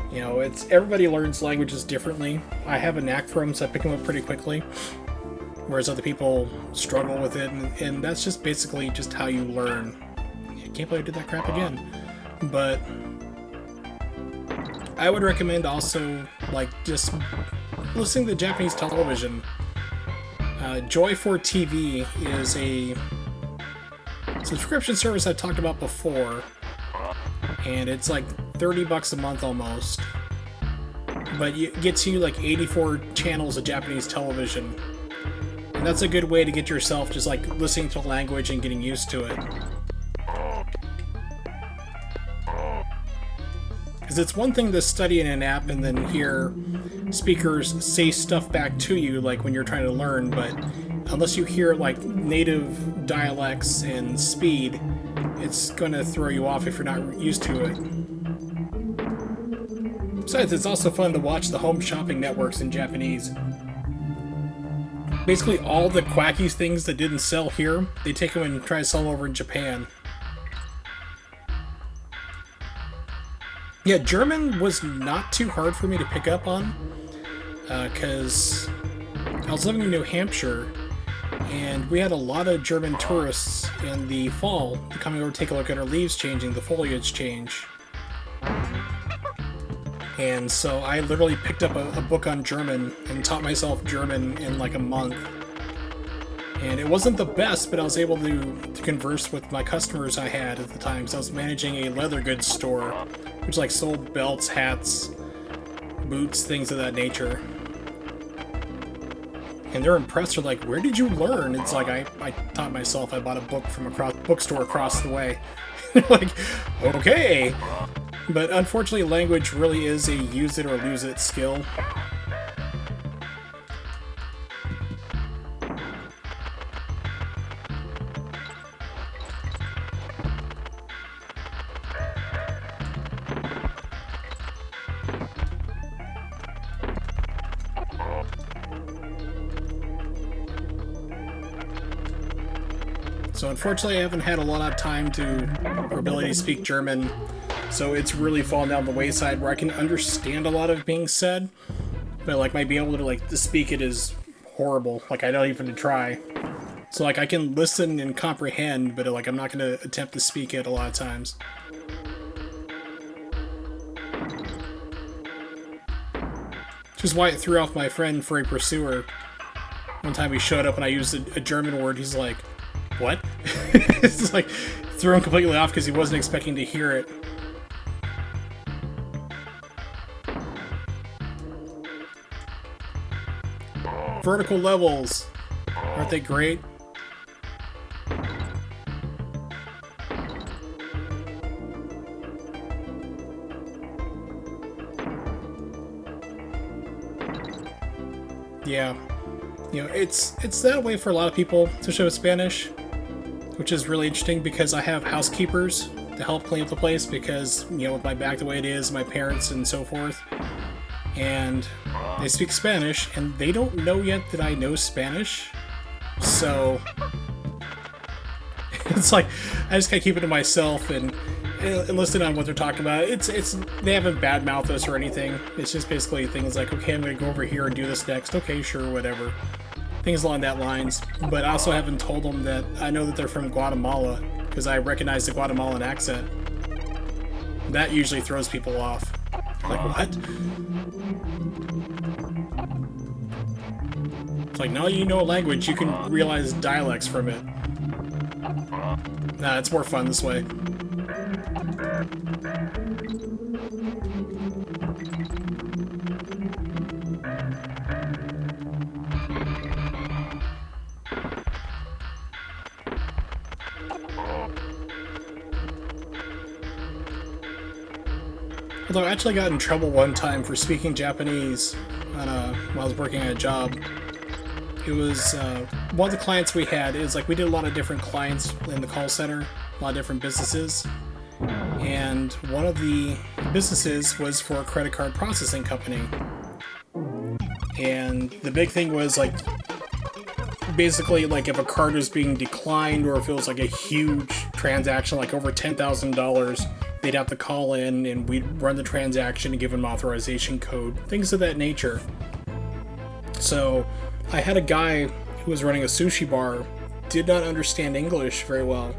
You know, everybody learns languages differently. I have a knack for them, so I pick them up pretty quickly. Whereas other people struggle with it, and that's just basically just how you learn. I can't believe I did that crap again. But I would recommend also, like, just listening to Japanese television. Joy4TV is a subscription service I've talked about before, and it's like $30 a month almost, but it gets you like 84 channels of Japanese television, and that's a good way to get yourself just like listening to the language and getting used to it. Because it's one thing to study in an app and then hear speakers say stuff back to you, like when you're trying to learn, but unless you hear like native dialects and speed, it's going to throw you off if you're not used to it. Besides, it's also fun to watch the home shopping networks in Japanese. Basically all the quacky things that didn't sell here, they take them and try to sell them over in Japan. Yeah, German was not too hard for me to pick up on, because I was living in New Hampshire, and we had a lot of German tourists in the fall coming over to take a look at our leaves changing, the foliage change. And so I literally picked up a book on German and taught myself German in like a month. And it wasn't the best, but I was able to converse with my customers I had at the time. So I was managing a leather goods store, which like sold belts, hats, boots, things of that nature. And they're impressed. They're like, "Where did you learn?" It's like, I taught myself. I bought a book from a bookstore across the way. Like, okay. But unfortunately, language really is a use it or lose it skill. So unfortunately, I haven't had a lot of time or ability to speak German, so it's really fallen down the wayside where I can understand a lot of being said, but like my being able to to speak it is horrible. Like I don't even try. So like I can listen and comprehend, but like I'm not going to attempt to speak it a lot of times. Which is why it threw off my friend for a pursuer. One time he showed up and I used a German word. He's like, "What?" It's like threw him completely off because he wasn't expecting to hear it. Vertical levels, aren't they great? Yeah. You know, it's that way for a lot of people to show Spanish, which is really interesting because I have housekeepers to help clean up the place because, you know, with my back the way it is, my parents and so forth, and they speak Spanish, and they don't know yet that I know Spanish, so it's like, I just gotta keep it to myself and listen on what they're talking about. They haven't badmouthed us or anything. It's just basically things like, okay, I'm gonna go over here and do this next. Okay, sure, whatever. Things along that lines. But I also haven't told them that I know that they're from Guatemala because I recognize the Guatemalan accent. That usually throws people off. Like, what? It's like, now you know a language, you can realize dialects from it. Nah, it's more fun this way. Although I actually got in trouble one time for speaking Japanese while I was working at a job. It was one of the clients we had. It was like we did a lot of different clients in the call center, a lot of different businesses. And one of the businesses was for a credit card processing company. And the big thing was like, basically like if a card was being declined or if it was like a huge transaction, like over $10,000, they'd have to call in and we'd run the transaction and give them authorization code, things of that nature. So I had a guy who was running a sushi bar, did not understand English very well,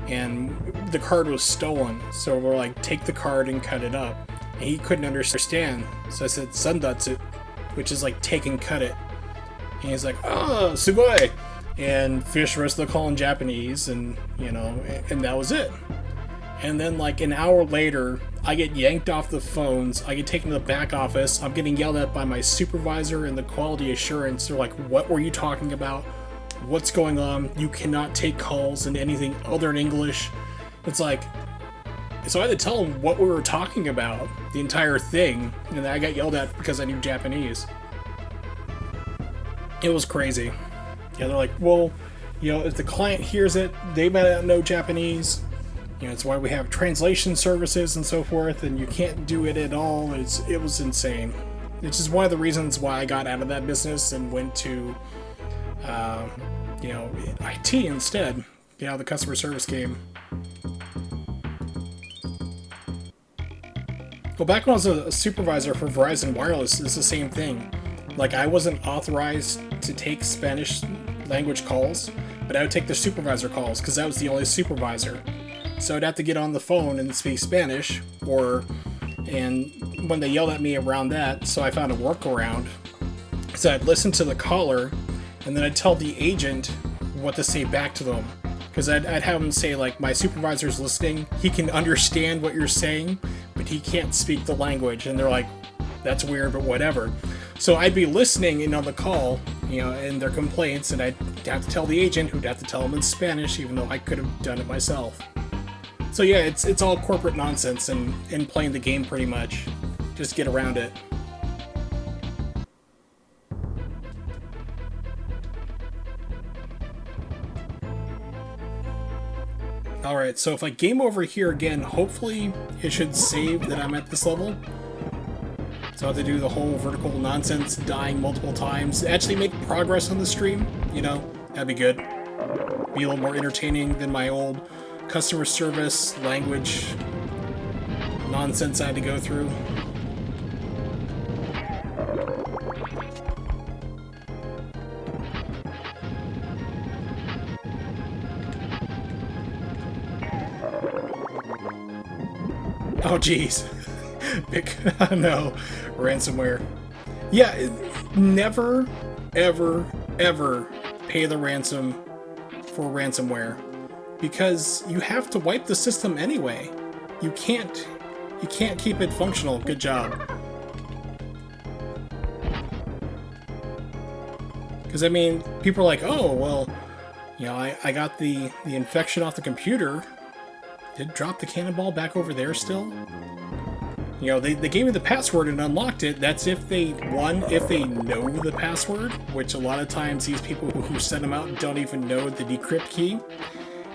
and the card was stolen. So we're like, take the card and cut it up. And he couldn't understand. So I said, sandatsu, which is like take and cut it. And he's like, ah, sugoi! And finished the rest of the call in Japanese, and you know, and that was it. And then like an hour later, I get yanked off the phones, I get taken to the back office, I'm getting yelled at by my supervisor and the quality assurance. They're like, what were you talking about? What's going on? You cannot take calls in anything other than English. It's like, so I had to tell them what we were talking about, the entire thing, and then I got yelled at because I knew Japanese. It was crazy. Yeah, they're like, well, you know, if the client hears it, they might not know Japanese. You know, it's why we have translation services and so forth, and you can't do it at all. It was insane. It's just one of the reasons why I got out of that business and went to, you know, IT instead. Get out of the customer service game. Well, back when I was a supervisor for Verizon Wireless, it's the same thing. Like, I wasn't authorized to take Spanish language calls, but I would take the supervisor calls because that was the only supervisor. So I'd have to get on the phone and speak Spanish, and when they yelled at me around that, so I found a workaround. So I'd listen to the caller, and then I'd tell the agent what to say back to them. Because I'd have them say, like, my supervisor's listening, he can understand what you're saying, but he can't speak the language. And they're like, that's weird, but whatever. So I'd be listening in on the call, you know, and their complaints, and I'd have to tell the agent, who'd have to tell them in Spanish, even though I could have done it myself. So yeah, it's all corporate nonsense and playing the game pretty much. Just get around it. Alright, so if I game over here again, hopefully it should save that I'm at this level. So I have to do the whole vertical nonsense, dying multiple times, actually make progress on the stream, you know, that'd be good. Be a little more entertaining than my old customer service language nonsense I had to go through. Oh geez. No, ransomware. Yeah, never, ever, ever pay the ransom for ransomware. Because you have to wipe the system anyway. You can't keep it functional. Good job. Because I mean, people are like, oh well, you know, I got the infection off the computer. Did drop the cannonball back over there still? You know, they gave me the password and unlocked it. That's if they know the password, which a lot of times these people who send them out don't even know the decrypt key.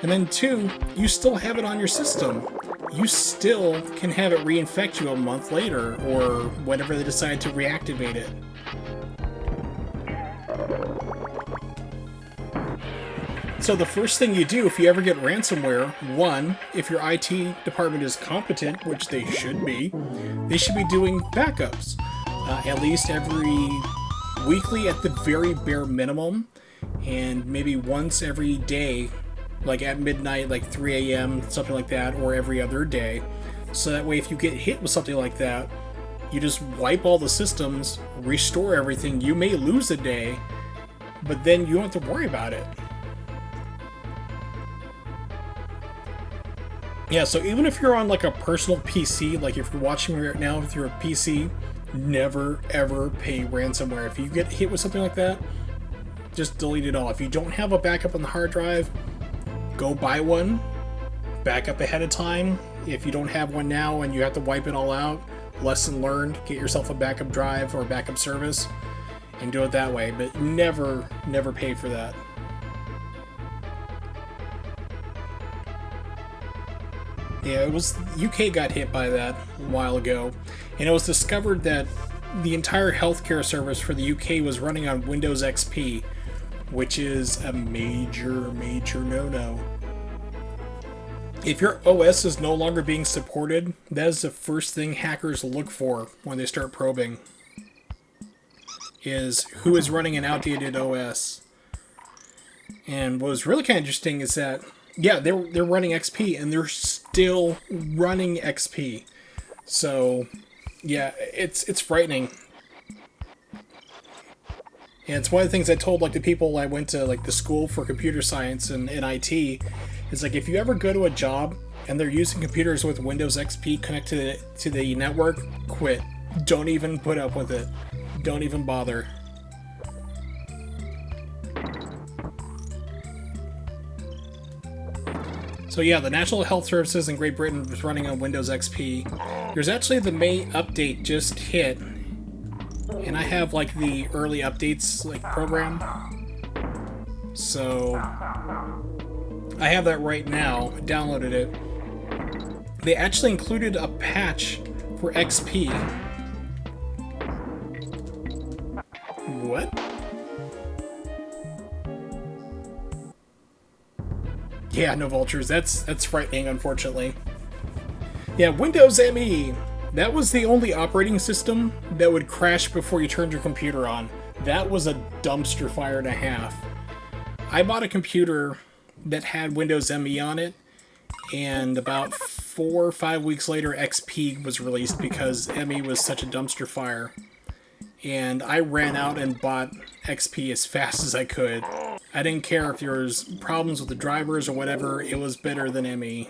And then 2, you still have it on your system. You still can have it reinfect you a month later, or whenever they decide to reactivate it. So the first thing you do if you ever get ransomware, 1, if your IT department is competent, which they should be doing backups. At least every weekly at the very bare minimum, and maybe once every day, like at midnight, like 3 a.m., something like that, or every other day. So that way if you get hit with something like that, you just wipe all the systems, restore everything. You may lose a day, but then you don't have to worry about it. Yeah, so even if you're on like a personal PC, like if you're watching me right now with your PC, never ever pay ransomware. If you get hit with something like that, just delete it all. If you don't have a backup on the hard drive, go buy one, back up ahead of time. If you don't have one now and you have to wipe it all out, lesson learned, get yourself a backup drive or backup service and do it that way, but never pay for that. Yeah, it was, UK got hit by that a while ago, and it was discovered that the entire healthcare service for the UK was running on Windows XP, which is a major no-no. If your OS is no longer being supported, that is the first thing hackers look for when they start probing, is who is running an outdated OS. And what was really kind of interesting is that, yeah, they're running XP, and they're still running XP. So, yeah, it's frightening. And it's one of the things I told like the people I went to like the school for computer science and IT. Is like if you ever go to a job and they're using computers with Windows XP connected to the network, quit. Don't even put up with it. Don't even bother. So yeah, the National Health Services in Great Britain was running on Windows XP. There's actually the May update just hit, and I have like the early updates like program. So I have that right now. I downloaded it. They actually included a patch for XP. What? Yeah, no vultures. That's frightening, unfortunately. Yeah, Windows ME. That was the only operating system that would crash before you turned your computer on. That was a dumpster fire and a half. I bought a computer that had Windows ME on it, and about 4 or 5 weeks later, XP was released because ME was such a dumpster fire. And I ran out and bought XP as fast as I could. I didn't care if there was problems with the drivers or whatever, it was better than ME.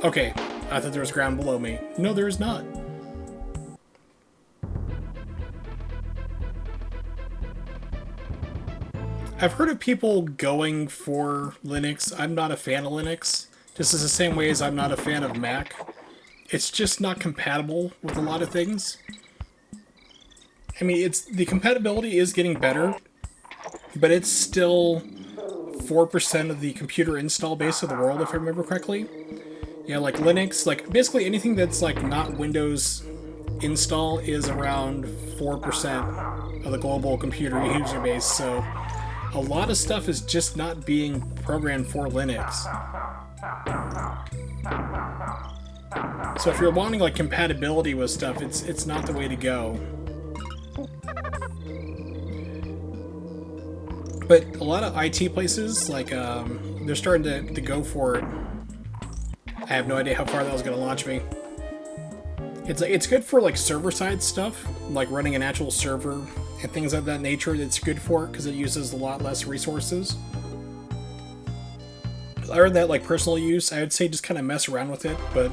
Okay, I thought there was ground below me. No, there is not. I've heard of people going for Linux. I'm not a fan of Linux. Just as the same way as I'm not a fan of Mac. It's just not compatible with a lot of things. I mean, the compatibility is getting better, but it's still 4% of the computer install base of the world, if I remember correctly. Yeah, like Linux, like basically anything that's like not Windows install is around 4% of the global computer user base, so a lot of stuff is just not being programmed for Linux. So if you're wanting like compatibility with stuff, it's not the way to go. But a lot of IT places, like they're starting to go for it. I have no idea how far that was going to launch me. It's good for like server-side stuff, like running an actual server and things of that nature. It's good for it because it uses a lot less resources. Other than that, like personal use, I would say just kind of mess around with it, but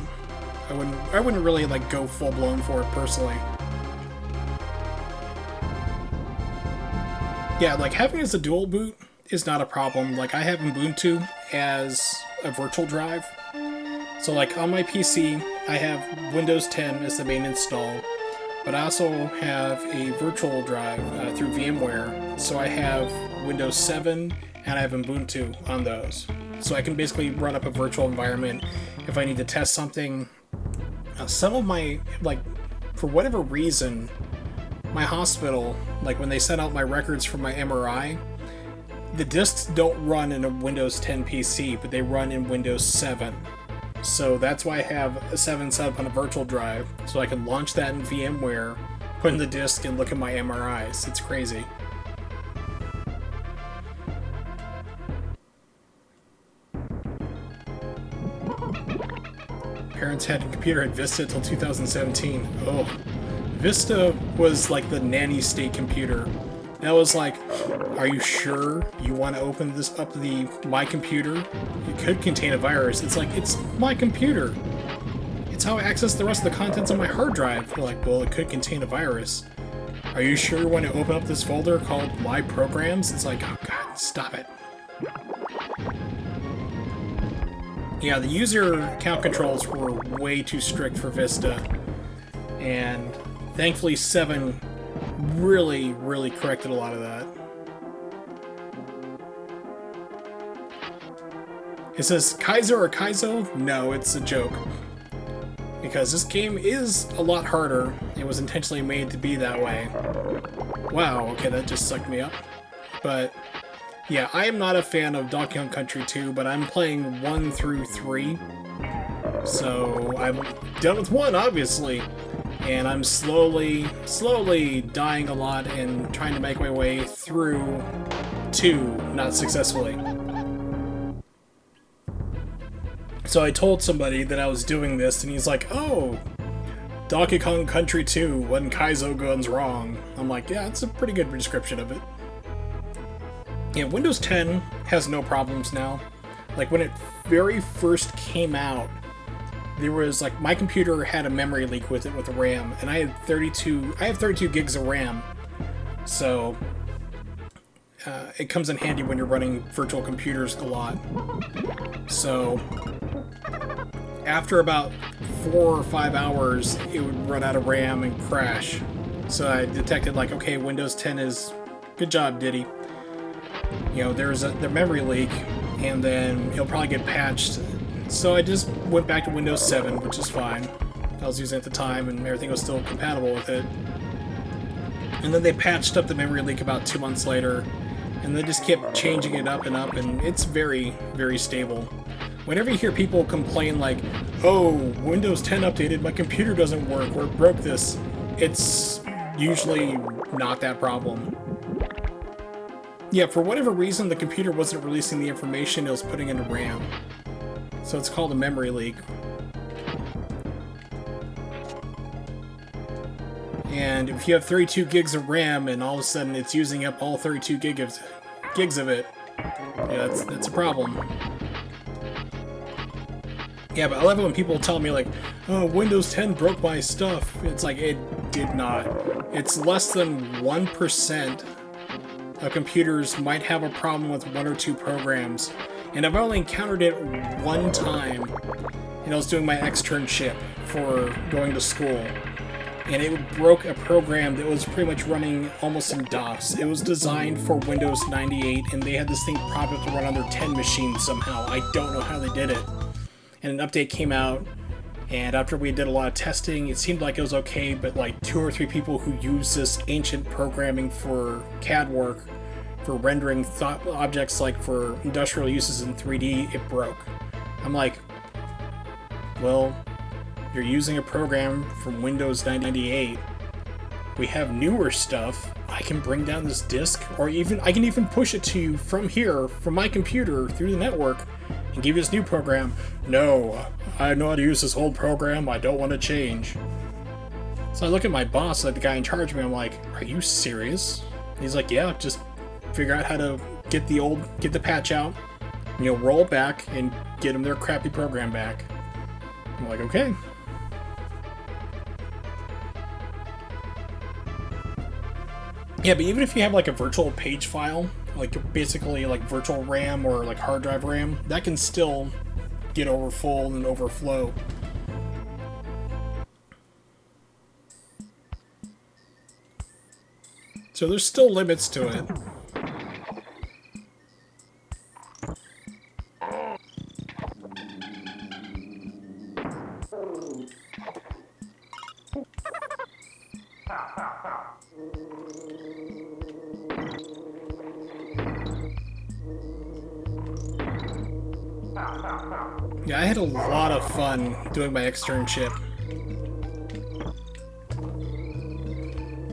I wouldn't really like go full-blown for it personally. Yeah, like having it as a dual boot is not a problem. Like I have Ubuntu as a virtual drive. So like on my PC, I have Windows 10 as the main install, but I also have a virtual drive through VMware. So I have Windows 7 and I have Ubuntu on those. So I can basically run up a virtual environment if I need to test something. Some of my, like, for whatever reason, my hospital, like when they sent out my records for my MRI, the disks don't run in a Windows 10 PC, but they run in Windows 7. So that's why I have a 7 set up on a virtual drive, so I can launch that in VMware, put in the disk, and look at my MRIs. It's crazy. Parents had a computer at Vista until 2017. Oh. Vista was like the nanny state computer. That was like, are you sure you want to open this up my computer? It could contain a virus. It's like, it's my computer. It's That's how I access the rest of the contents on my hard drive. They're like, well, it could contain a virus. Are you sure you want to open up this folder called My Programs? It's like, oh god, stop it. Yeah, the user account controls were way too strict for Vista. And thankfully 7 really, really corrected a lot of that. It says Kaizo or Kaizo? No, it's a joke. Because this game is a lot harder. It was intentionally made to be that way. Wow, okay, that just sucked me up. But, yeah, I am not a fan of Donkey Kong Country 2, but I'm playing 1 through 3. So, I'm done with 1, obviously. And I'm slowly dying a lot and trying to make my way through 2, not successfully. So I told somebody that I was doing this, and he's like, oh, Donkey Kong Country 2, when Kaizo goes wrong. I'm like, yeah, it's a pretty good description of it. Yeah, Windows 10 has no problems now. Like, when it very first came out, there was, like, my computer had a memory leak with it with the RAM, and I have 32 gigs of RAM. So, it comes in handy when you're running virtual computers a lot. So, after about 4 or 5 hours, it would run out of RAM and crash. So I detected, like, okay, Windows 10 is... Good job, Diddy. You know, there's the memory leak, and then it'll probably get patched. So I just went back to Windows 7, which is fine. I was using it at the time, and everything was still compatible with it. And then they patched up the memory leak about 2 months later, and they just kept changing it up, and it's very, very stable. Whenever you hear people complain like, oh, Windows 10 updated, my computer doesn't work, or it broke this, it's usually not that problem. Yeah, for whatever reason, the computer wasn't releasing the information it was putting into RAM. So it's called a memory leak. And if you have 32 gigs of RAM and all of a sudden it's using up all 32 gigs of it, yeah, that's a problem. Yeah, but I love it when people tell me, like, oh, Windows 10 broke my stuff. It's like, it did not. It's less than 1% of computers might have a problem with 1 or 2 programs. And I've only encountered it one time, and I was doing my externship for going to school. And it broke a program that was pretty much running almost in DOS. It was designed for Windows 98, and they had this thing propped up to run on their 10 machines somehow. I don't know how they did it. And an update came out, and after we did a lot of testing, it seemed like it was okay, but like 2 or 3 people who use this ancient programming for CAD work, for rendering objects like for industrial uses in 3D, it broke. I'm like, well, you're using a program from Windows 98. We have newer stuff. I can bring down this disk, or I can even push it to you from here, from my computer, through the network, and give you this new program. No, I know how to use this old program, I don't want to change. So I look at my boss, like the guy in charge of me, I'm like, are you serious? And he's like, yeah, just figure out how to get the patch out, you know, roll it back, and get them their crappy program back. I'm like, okay. Yeah, but even if you have like a virtual page file, like basically like virtual RAM or like hard drive RAM, that can still get overfull and overflow. So there's still limits to it. Yeah, I had a lot of fun doing my externship.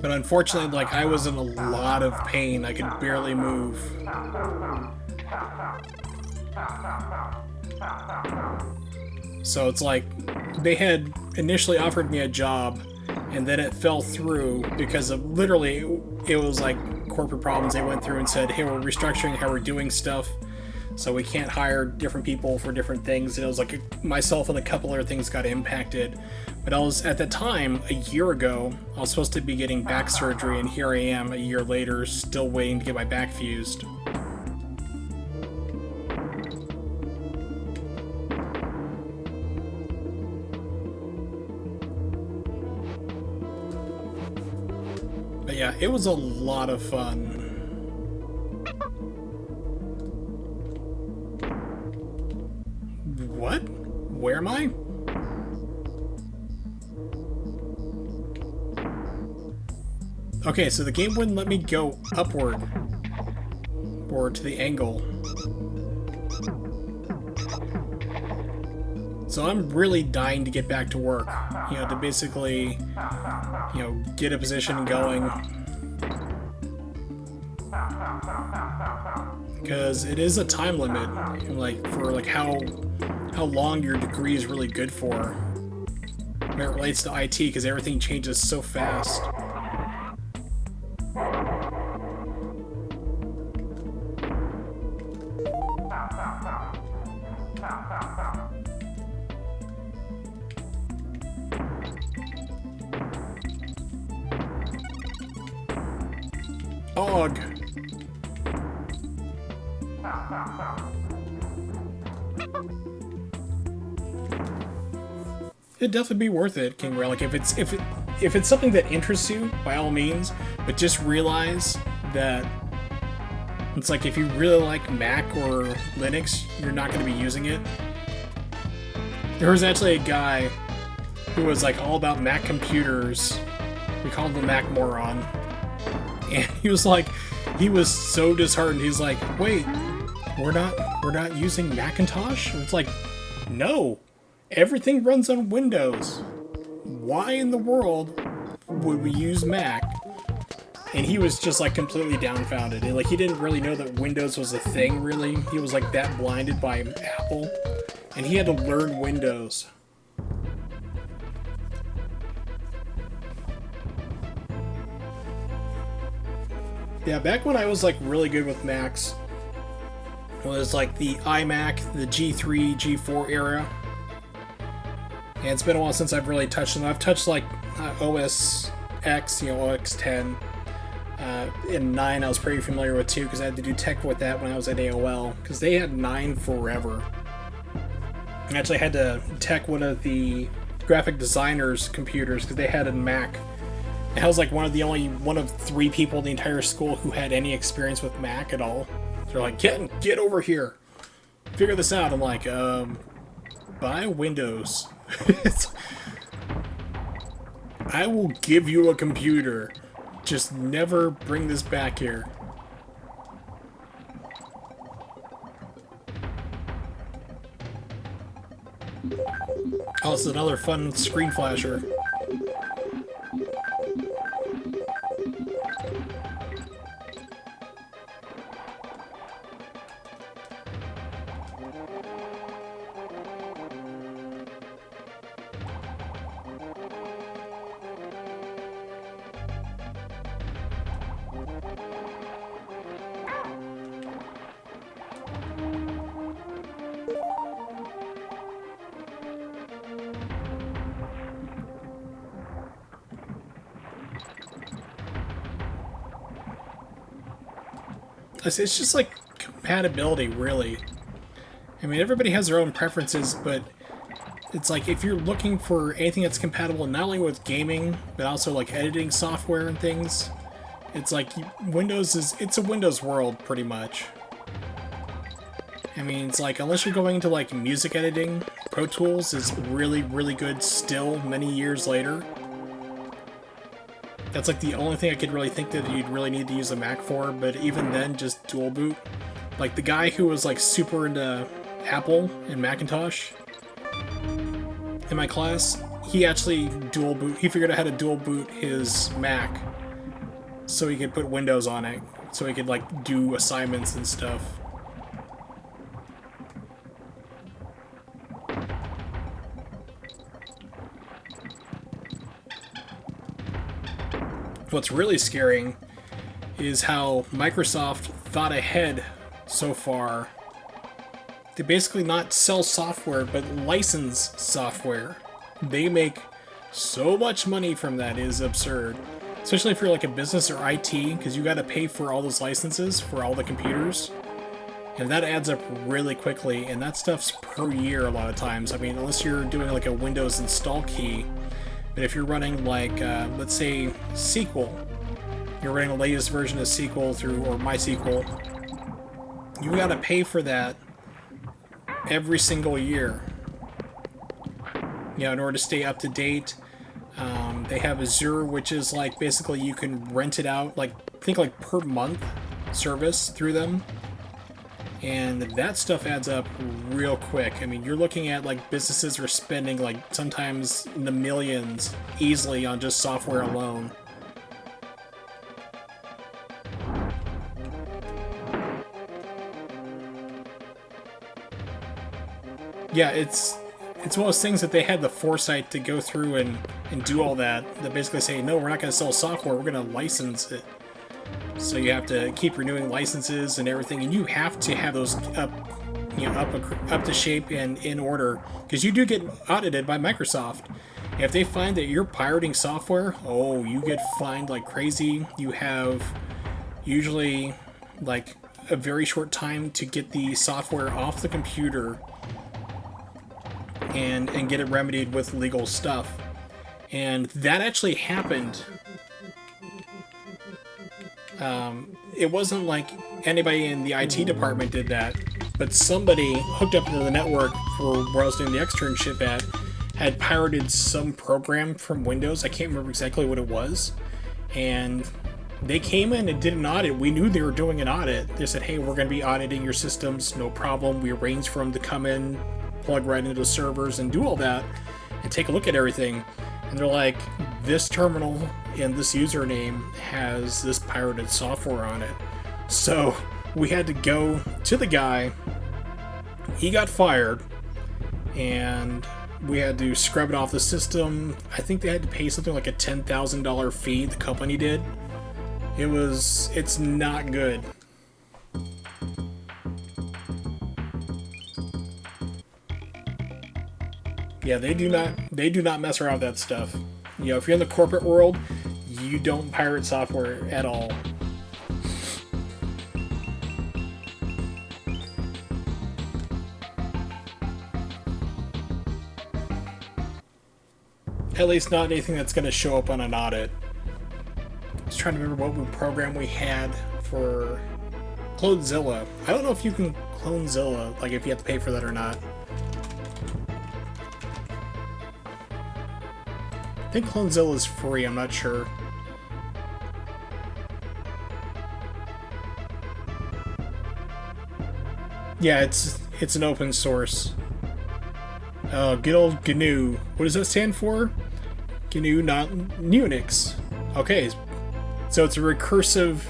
But unfortunately, like, I was in a lot of pain. I could barely move. So it's like, they had initially offered me a job, and then it fell through because of literally, it was like corporate problems. They went through and said, hey, we're restructuring how we're doing stuff. so we can't hire different people for different things. And it was like myself and a couple other things got impacted. But I was, at the time, a year ago, I was supposed to be getting back surgery, and here I am a year later, still waiting to get my back fused. But yeah, it was a lot of fun. What? Where am I? Okay, so the game wouldn't let me go upward or to the angle. So I'm really dying to get back to work, you know, to basically, you know, get a position going. Because it is a time limit, like, for like how long your degree is really good for when it relates to IT, because everything changes so fast. Og. It'd definitely be worth it, King Relic. If it's something that interests you, by all means, but just realize that it's like if you really like Mac or Linux, you're not going to be using it. There was actually a guy who was like all about Mac computers. We called him the Mac moron. And he was like, he was so disheartened. He's like, wait, we're not using Macintosh? It's like, no, everything runs on Windows. Why in the world would we use Mac? And he was just like completely dumbfounded. And like he didn't really know that Windows was a thing, really. He was like that blinded by Apple. And he had to learn Windows. Yeah, back when I was like really good with Macs, it was like the iMac, the G3, G4 era. And it's been a while since I've really touched them. I've touched like OS X, you know, OS 10. In 9 I was pretty familiar with too, because I had to do tech with that when I was at AOL, because they had 9 forever. I actually had to tech one of the graphic designers' computers because they had a Mac. And I was like one of 3 people in the entire school who had any experience with Mac at all. They're like, get over here, figure this out. I'm like, buy Windows. I will give you a computer. Just never bring this back here. Oh, it's another fun screen flasher. It's just like compatibility, really. I mean, everybody has their own preferences, but it's like if you're looking for anything that's compatible not only with gaming, but also like editing software and things, it's like it's a Windows world, pretty much. I mean, it's like, unless you're going into like music editing, Pro Tools is really, really good still many years later. That's like the only thing I could really think that you'd really need to use a Mac for, but even then, just dual boot. Like the guy who was like super into Apple and Macintosh in my class, he actually he figured out how to dual boot his Mac so he could put Windows on it, so he could like do assignments and stuff. What's really scaring is how Microsoft thought ahead so far They basically not sell software, but license software. They make so much money from that, it is absurd. Especially if you're like a business or IT, because you got to pay for all those licenses for all the computers. And that adds up really quickly, and that stuff's per year a lot of times. I mean, unless you're doing like a Windows install key. But if you're running like, let's say, SQL, you're running the latest version of SQL through, or MySQL, you got to pay for that every single year. You know, in order to stay up to date. They have Azure, which is like basically you can rent it out, like think like per month service through them. And that stuff adds up real quick. I mean, you're looking at like businesses are spending like sometimes in the millions easily on just software alone. Yeah, it's one of those things that they had the foresight to go through and do all that. That basically say, no, we're not going to sell software, we're going to license it. So you have to keep renewing licenses and everything, and you have to have those up to shape and in order, because you do get audited by Microsoft. If they find that you're pirating software, oh, you get fined like crazy. You have usually like a very short time to get the software off the computer and get it remedied with legal stuff. And that actually happened. It wasn't like anybody in the IT department did that, but somebody hooked up into the network for where I was doing the externship at had pirated some program from Windows. I can't remember exactly what it was. And they came in and did an audit. We knew they were doing an audit. They said, hey, we're going to be auditing your systems, no problem. We arranged for them to come in, plug right into the servers and do all that and take a look at everything. And they're like, this terminal and this username has this pirated software on it. So we had to go to the guy. He got fired and we had to scrub it off the system. I think they had to pay something like a $10,000 fee, the company did. It's not good. Yeah, they do not mess around with that stuff. You know, if you're in the corporate world, you don't pirate software at all. At least not anything that's going to show up on an audit. I was trying to remember what program we had for CloneZilla. I don't know if you can clone Zilla, like if you have to pay for that or not. I think CloneZilla is free, I'm not sure. Yeah, it's an open source. Good old GNU. What does that stand for? GNU, not Unix. Okay, so it's a recursive.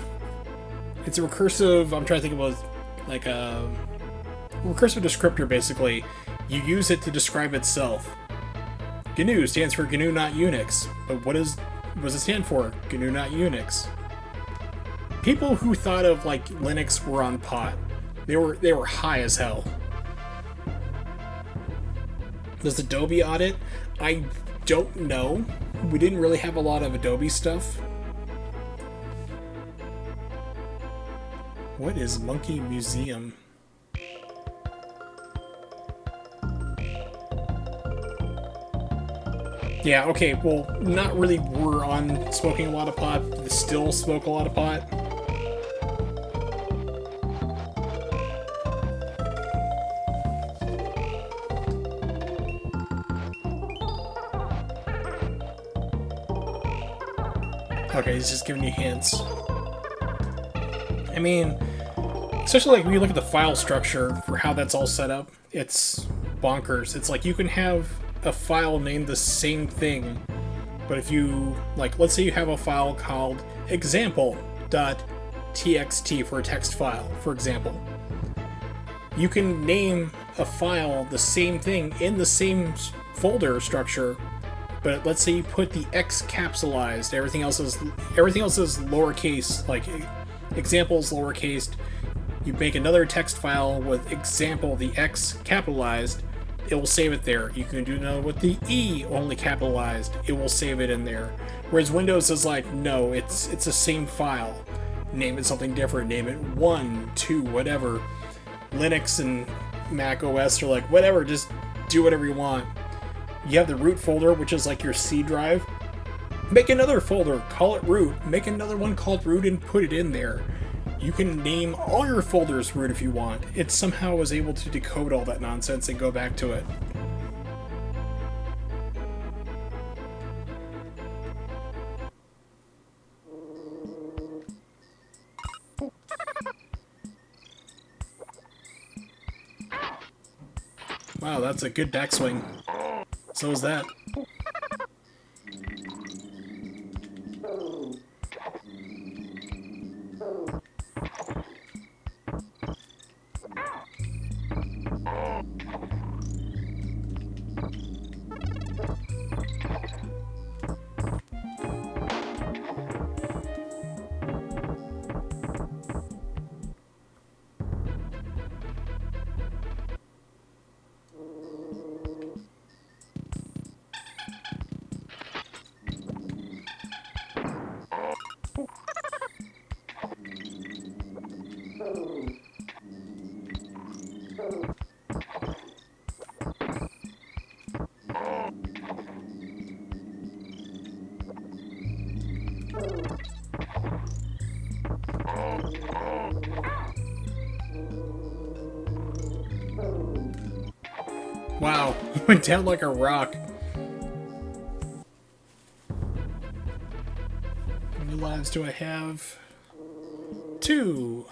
I'm trying to think of like a recursive descriptor. Basically, you use it to describe itself. GNU stands for GNU, not Unix. But what does it stand for? GNU, not Unix. People who thought of like Linux were on pot. They were high as hell. Does Adobe audit? I don't know. We didn't really have a lot of Adobe stuff. What is Monkey Museum? Yeah, okay, well, not really we're on smoking a lot of pot, still smoke a lot of pot. Okay, he's just giving you hints. I mean, especially like when you look at the file structure for how that's all set up, it's bonkers. It's like you can have a file named the same thing, but if you, like, let's say you have a file called example.txt for a text file, for example. You can name a file the same thing in the same folder structure, but let's say you put the X capsulized, everything else is lowercase, like examples lowercase, You make another text file with example, the X capitalized, it will save it there. You can do another with the E only capitalized, it will save it in there. Whereas Windows is like, no, it's the same file. Name it something different, name it 1, 2, whatever. Linux and Mac OS are like, whatever, just do whatever you want. You have the root folder, which is like your C drive. Make another folder, call it root, make another one called root and put it in there. You can name all your folders root if you want. It somehow was able to decode all that nonsense and go back to it. Wow, that's a good backswing. So is that. Wow, went down like a rock. How many lives do I have? 2.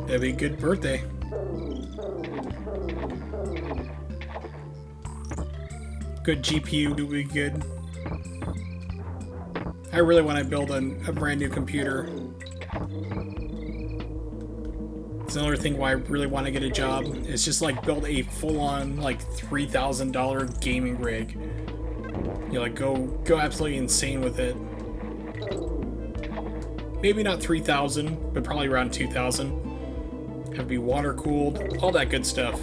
That'd be a good birthday. Good GPU would be good. I really want to build a brand new computer. It's another thing why I really want to get a job. It's just like build a full-on like $3,000 gaming rig. You know, like go absolutely insane with it. Maybe not 3,000, but probably around 2,000. Have to be water cooled, all that good stuff.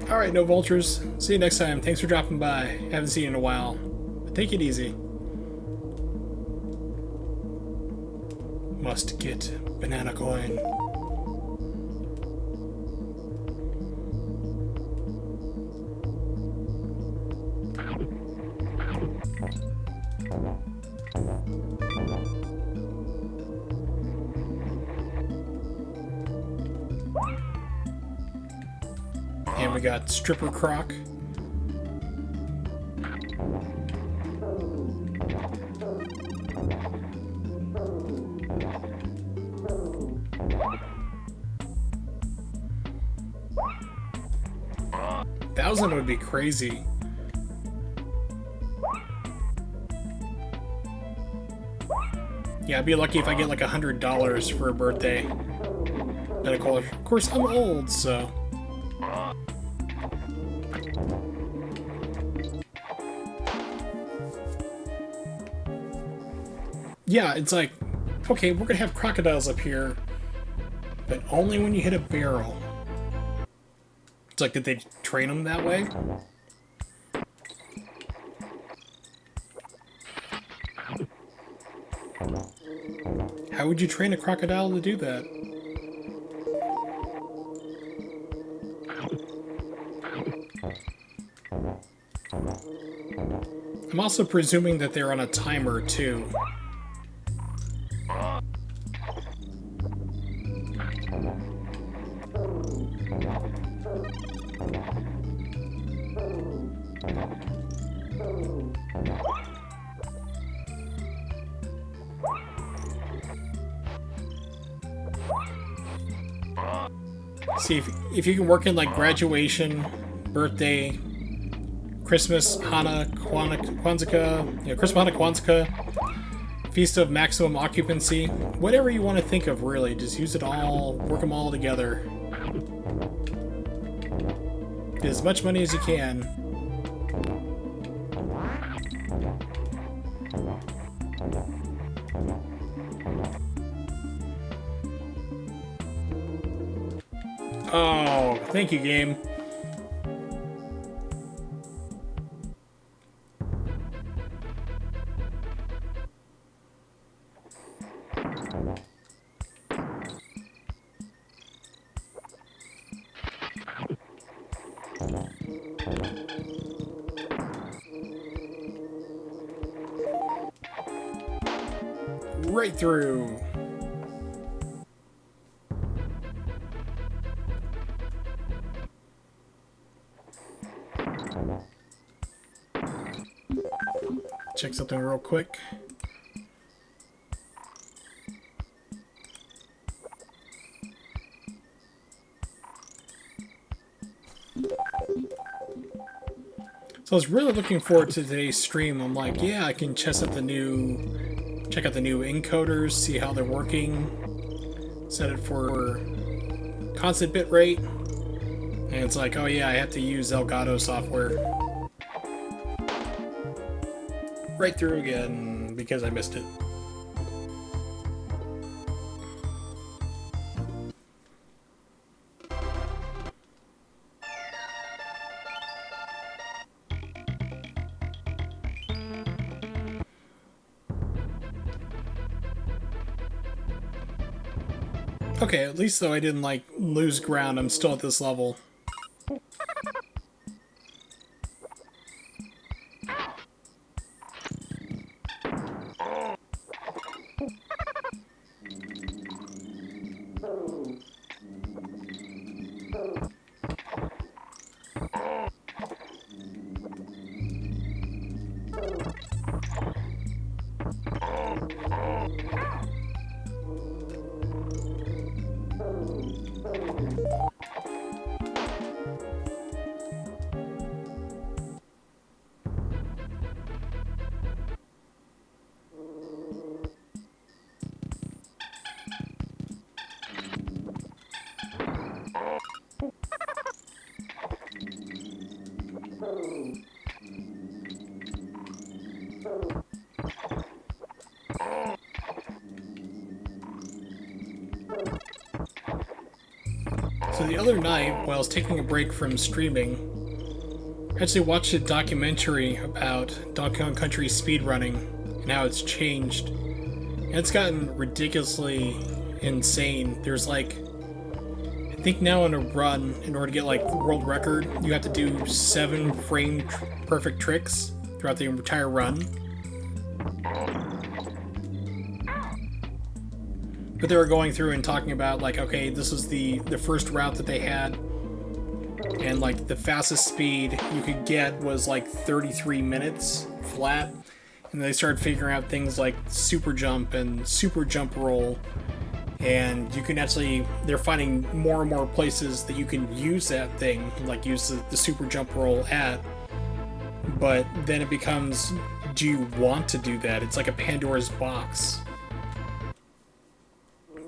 Alright, no vultures. See you next time. Thanks for dropping by. Haven't seen you in a while. But take it easy. Must get banana coin. And we got Stripper Croc. $1,000 would be crazy. Yeah, I'd be lucky if I get like $100 for a birthday. And of course, I'm old, so. Yeah, it's like, okay, we're gonna have crocodiles up here, but only when you hit a barrel. It's like, did they train them that way? How would you train a crocodile to do that? I'm also presuming that they're on a timer, too. See if you can work in like graduation, birthday, Christmas, Kwanzaa, Christmas, Hanukkah, Kwanzaa, Feast of Maximum Occupancy, whatever you want to think of, really. Just use it all, work them all together. Get as much money as you can. Oh, thank you, game. Right through. Check something real quick. So I was really looking forward to today's stream. I'm like, yeah, I can check out the new encoders, see how they're working, set it for constant bit rate, and it's like, oh yeah, I have to use Elgato software. Right through again because I missed it. Okay, at least though I didn't like lose ground. I'm still at this level. So the other night, while I was taking a break from streaming, I actually watched a documentary about Donkey Kong Country speedrunning and how it's changed. And it's gotten ridiculously insane. There's like, I think now on a run, in order to get like the world record, you have to do 7 frame perfect tricks throughout the entire run. But they were going through and talking about like, okay, this is the first route that they had, and like the fastest speed you could get was like 33 minutes flat, and they started figuring out things like super jump and super jump roll, and you can actually, they're finding more and more places that you can use that thing, like use the super jump roll at, but then it becomes, do you want to do that? It's like a Pandora's box.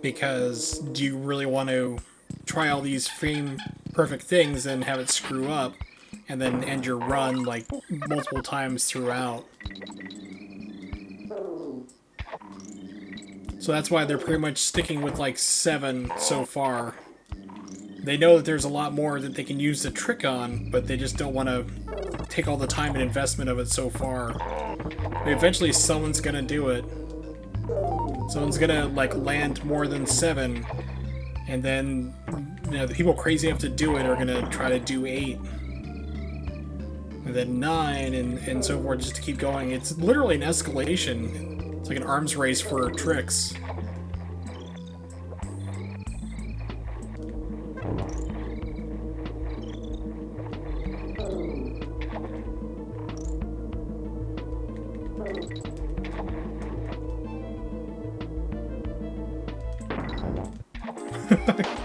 Because do you really want to try all these frame perfect things and have it screw up and then end your run like multiple times throughout? So that's why they're pretty much sticking with like 7 so far. They know that there's a lot more that they can use the trick on, but they just don't want to take all the time and investment of it so far. But eventually someone's gonna do it. Someone's gonna like land more than 7, and then, you know, the people crazy enough to do it are gonna try to do 8, and then 9, and so forth, just to keep going. It's literally an escalation. It's like an arms race for tricks.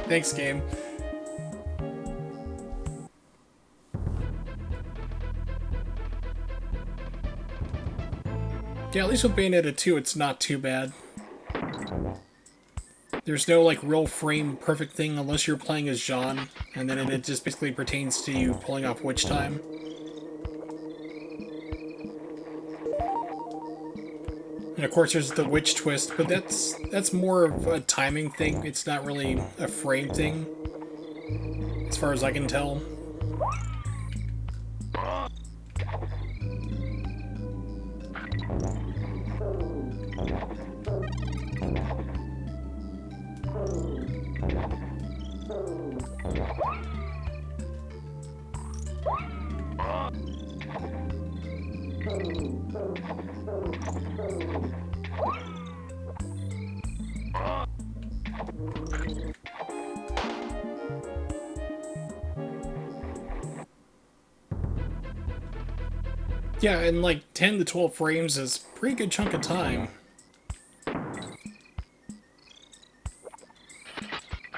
Thanks, game. Yeah, at least with Bayonetta 2, it's not too bad. There's no, like, real frame perfect thing unless you're playing as Jean, and then it just basically pertains to you pulling off Witch Time. And of course there's the Witch Twist, but that's more of a timing thing. It's not really a frame thing, as far as I can tell. Yeah, and like 10 to 12 frames is a pretty good chunk of time.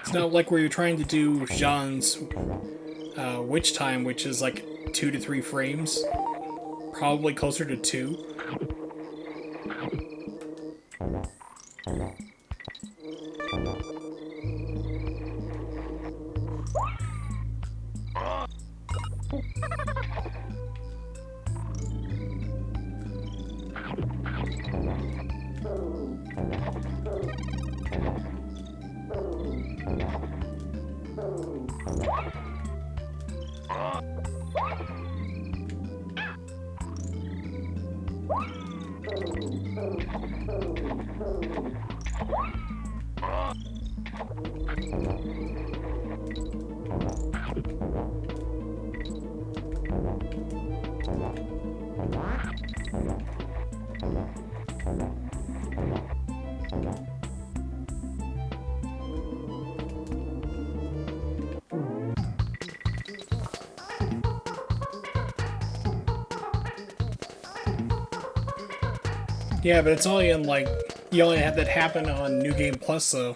It's not like where you're trying to do Jean's Witch Time, which is like 2 to 3 frames. Probably closer to 2. Yeah, but it's only in, like, you only had that happen on New Game Plus, though.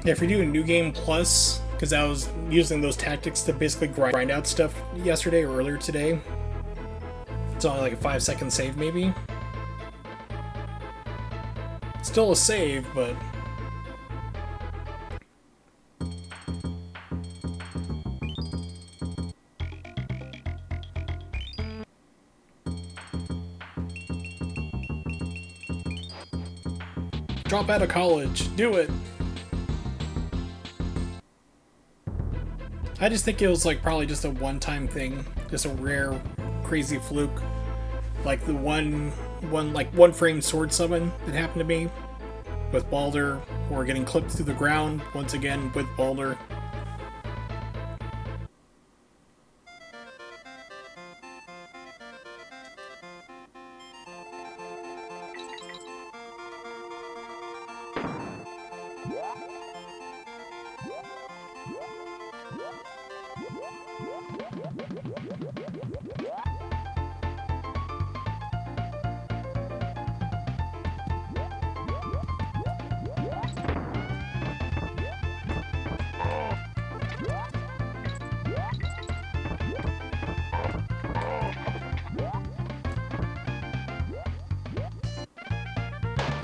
Yeah, if you're doing New Game Plus, because I was using those tactics to basically grind out stuff yesterday or earlier today, it's only like a 5-second save, maybe. Still a save, but... Drop out of college. Do it. I just think it was like probably just a one-time thing, just a rare, crazy fluke, like the one frame sword summon that happened to me with Baldur, or getting clipped through the ground once again with Baldur.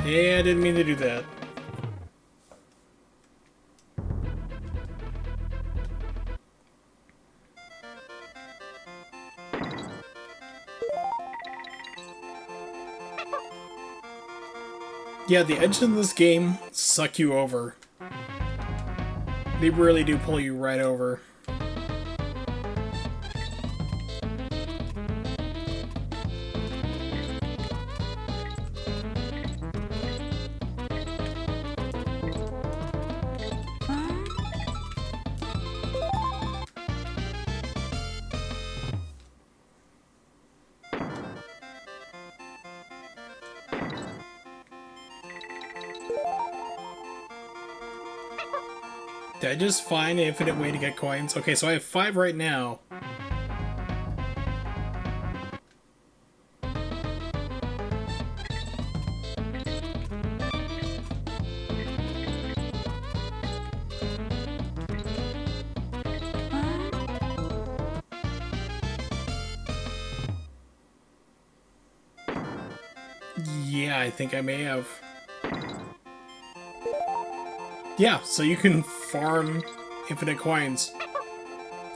Yeah, I didn't mean to do that. Yeah, the edges in this game suck you over. They really do pull you right over. Did I just find an infinite way to get coins? Okay, so I have 5 right now. Yeah, I think I may have. Yeah, so you can farm infinite coins.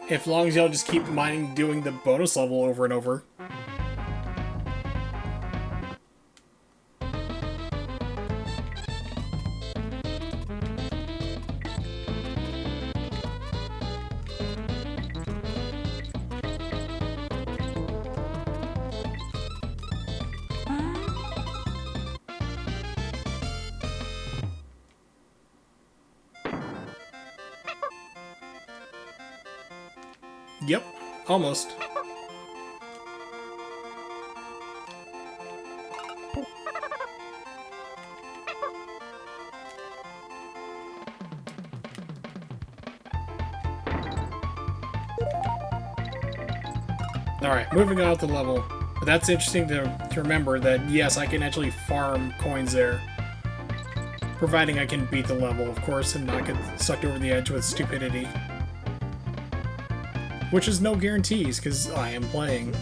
As long as y'all just keep mining doing the bonus level over and over. Yep, almost. Alright, moving on to the level. But that's interesting to remember that, yes, I can actually farm coins there. Providing I can beat the level, of course, and not get sucked over the edge with stupidity. Which is no guarantees, because I am playing.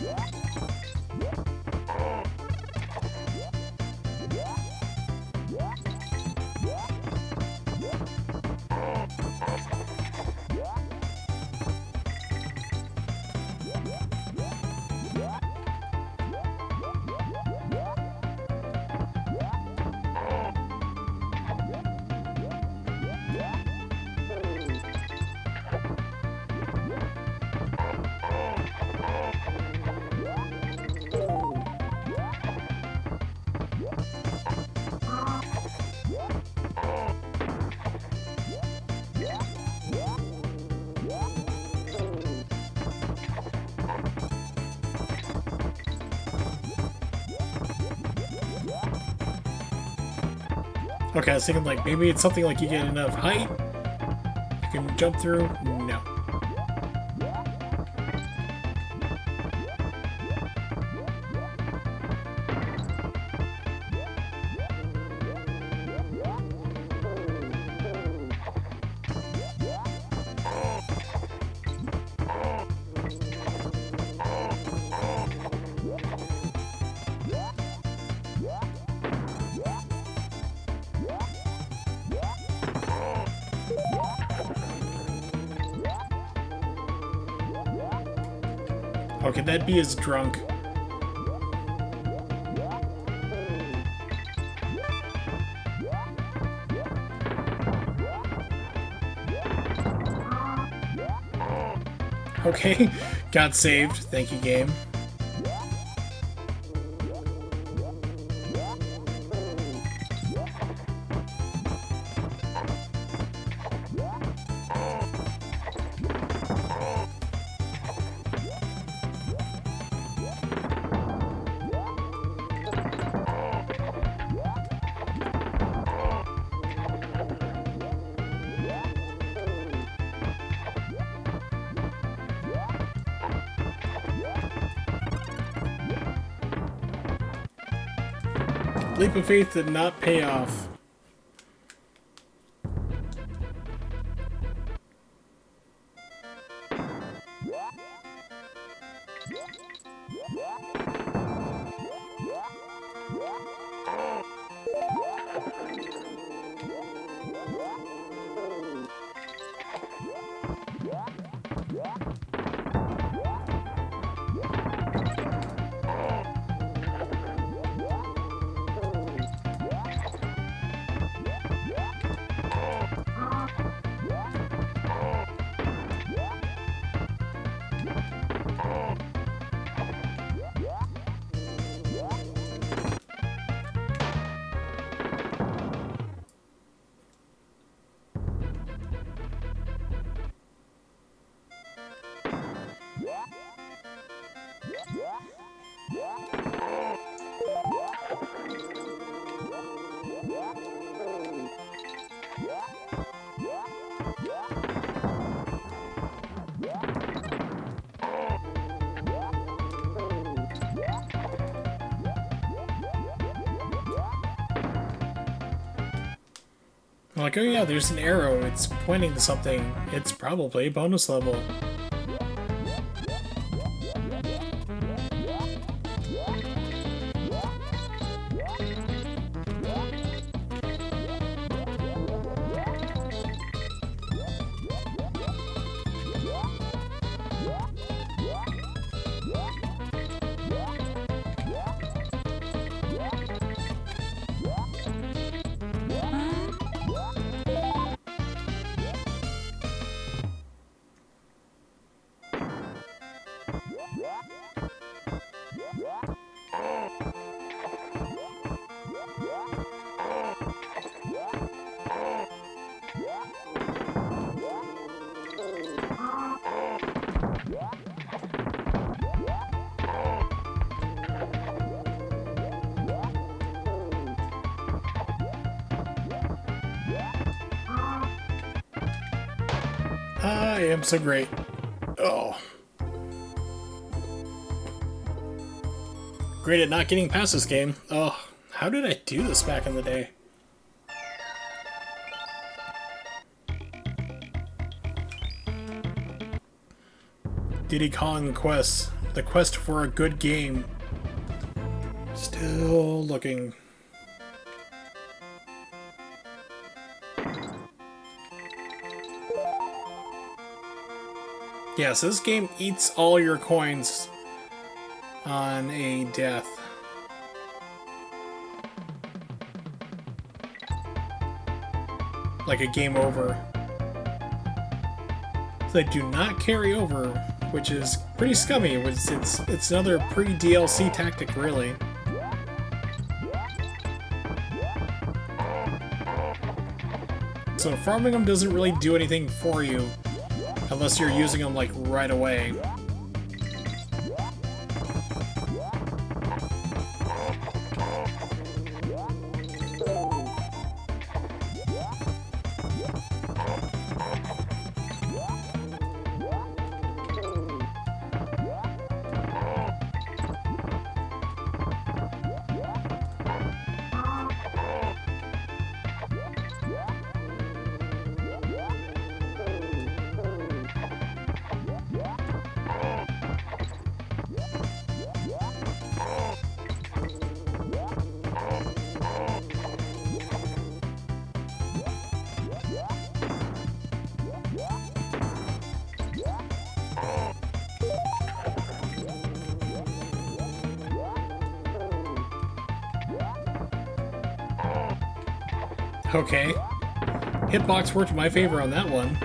Okay, I was thinking like maybe it's something like you get enough height, you can jump through. No. Okay, that bee is drunk. Okay, got saved. Thank you, game. Leap of faith did not pay off. I'm like, oh yeah, there's an arrow. It's pointing to something. It's probably a bonus level. I am so great. Oh. Great at not getting past this game. Oh, how did I do this back in the day? Diddy Kong Quest. The quest for a good game. Still looking. Yeah, so this game eats all your coins on a death. Like a game over. So they do not carry over, which is pretty scummy. It's another pre-DLC tactic, really. So farming them doesn't really do anything for you unless you're using them like right away. Okay. Hitbox worked in my favor on that one.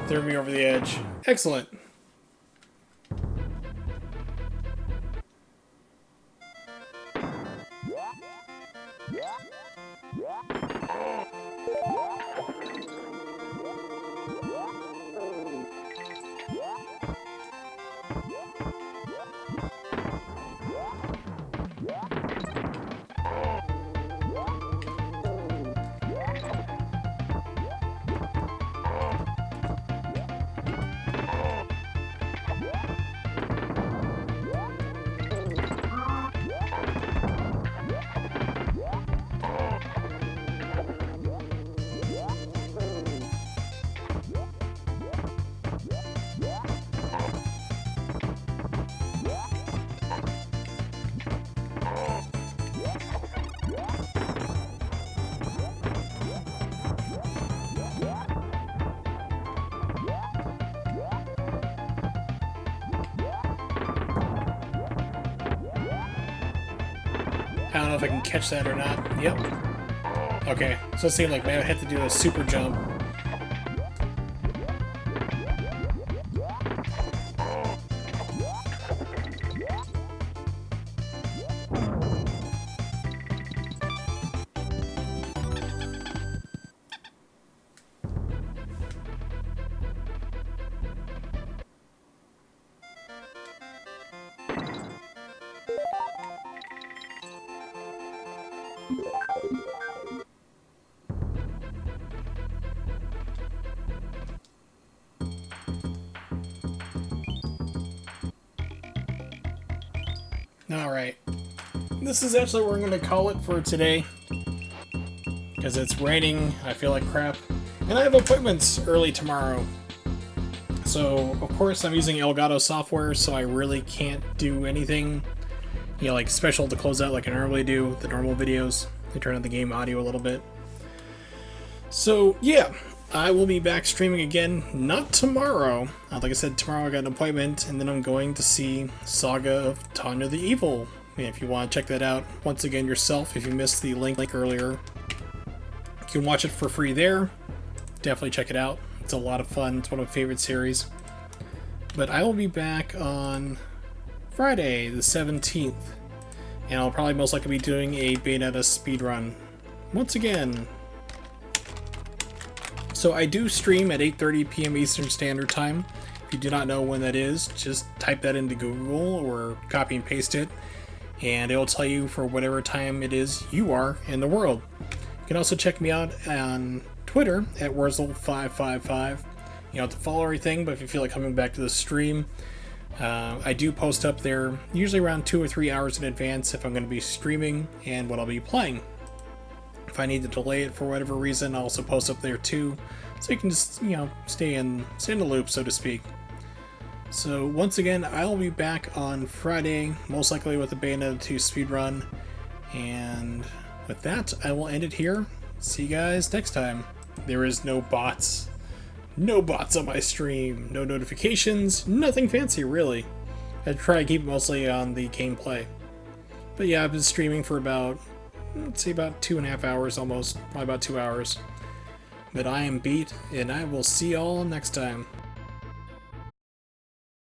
Threw me over the edge. Excellent. I don't know if I can catch that or not. Yep. Okay, so it seemed like maybe I had to do a super jump. Alright. This is actually where I'm going to call it for today. Because it's raining, I feel like crap. And I have appointments early tomorrow. So, of course, I'm using Elgato software, so I really can't do anything you know, like special to close out like I normally do the normal videos. I turn on the game audio a little bit. So yeah, I will be back streaming again, not tomorrow. Like I said, tomorrow I got an appointment, and then I'm going to see Saga of Tanya the Evil. If you want to check that out, once again yourself, if you missed the link earlier, you can watch it for free there. Definitely check it out. It's a lot of fun. It's one of my favorite series. But I will be back on Friday, the 17th, and I'll probably most likely be doing a Bayonetta speedrun once again. So I do stream at 8:30 p.m. Eastern Standard Time. If you do not know when that is, just type that into Google or copy and paste it, and it will tell you for whatever time it is you are in the world. You can also check me out on Twitter at Wurzel555. You don't have to follow everything, but if you feel like coming back to the stream, I do post up there usually around 2 or 3 hours in advance if I'm going to be streaming and what I'll be playing. If I need to delay it for whatever reason, I'll also post up there too, so you can just, you know, stay in the loop, so to speak. So once again, I'll be back on Friday, most likely with the Bayonetta 2 speedrun, and with that, I will end it here. See you guys next time. There is no bots. No bots on my stream. No notifications. Nothing fancy, really. I try to keep it mostly on the gameplay. But yeah, I've been streaming for about, let's say about 2.5 hours almost. Probably about 2 hours. But I am beat, and I will see y'all next time.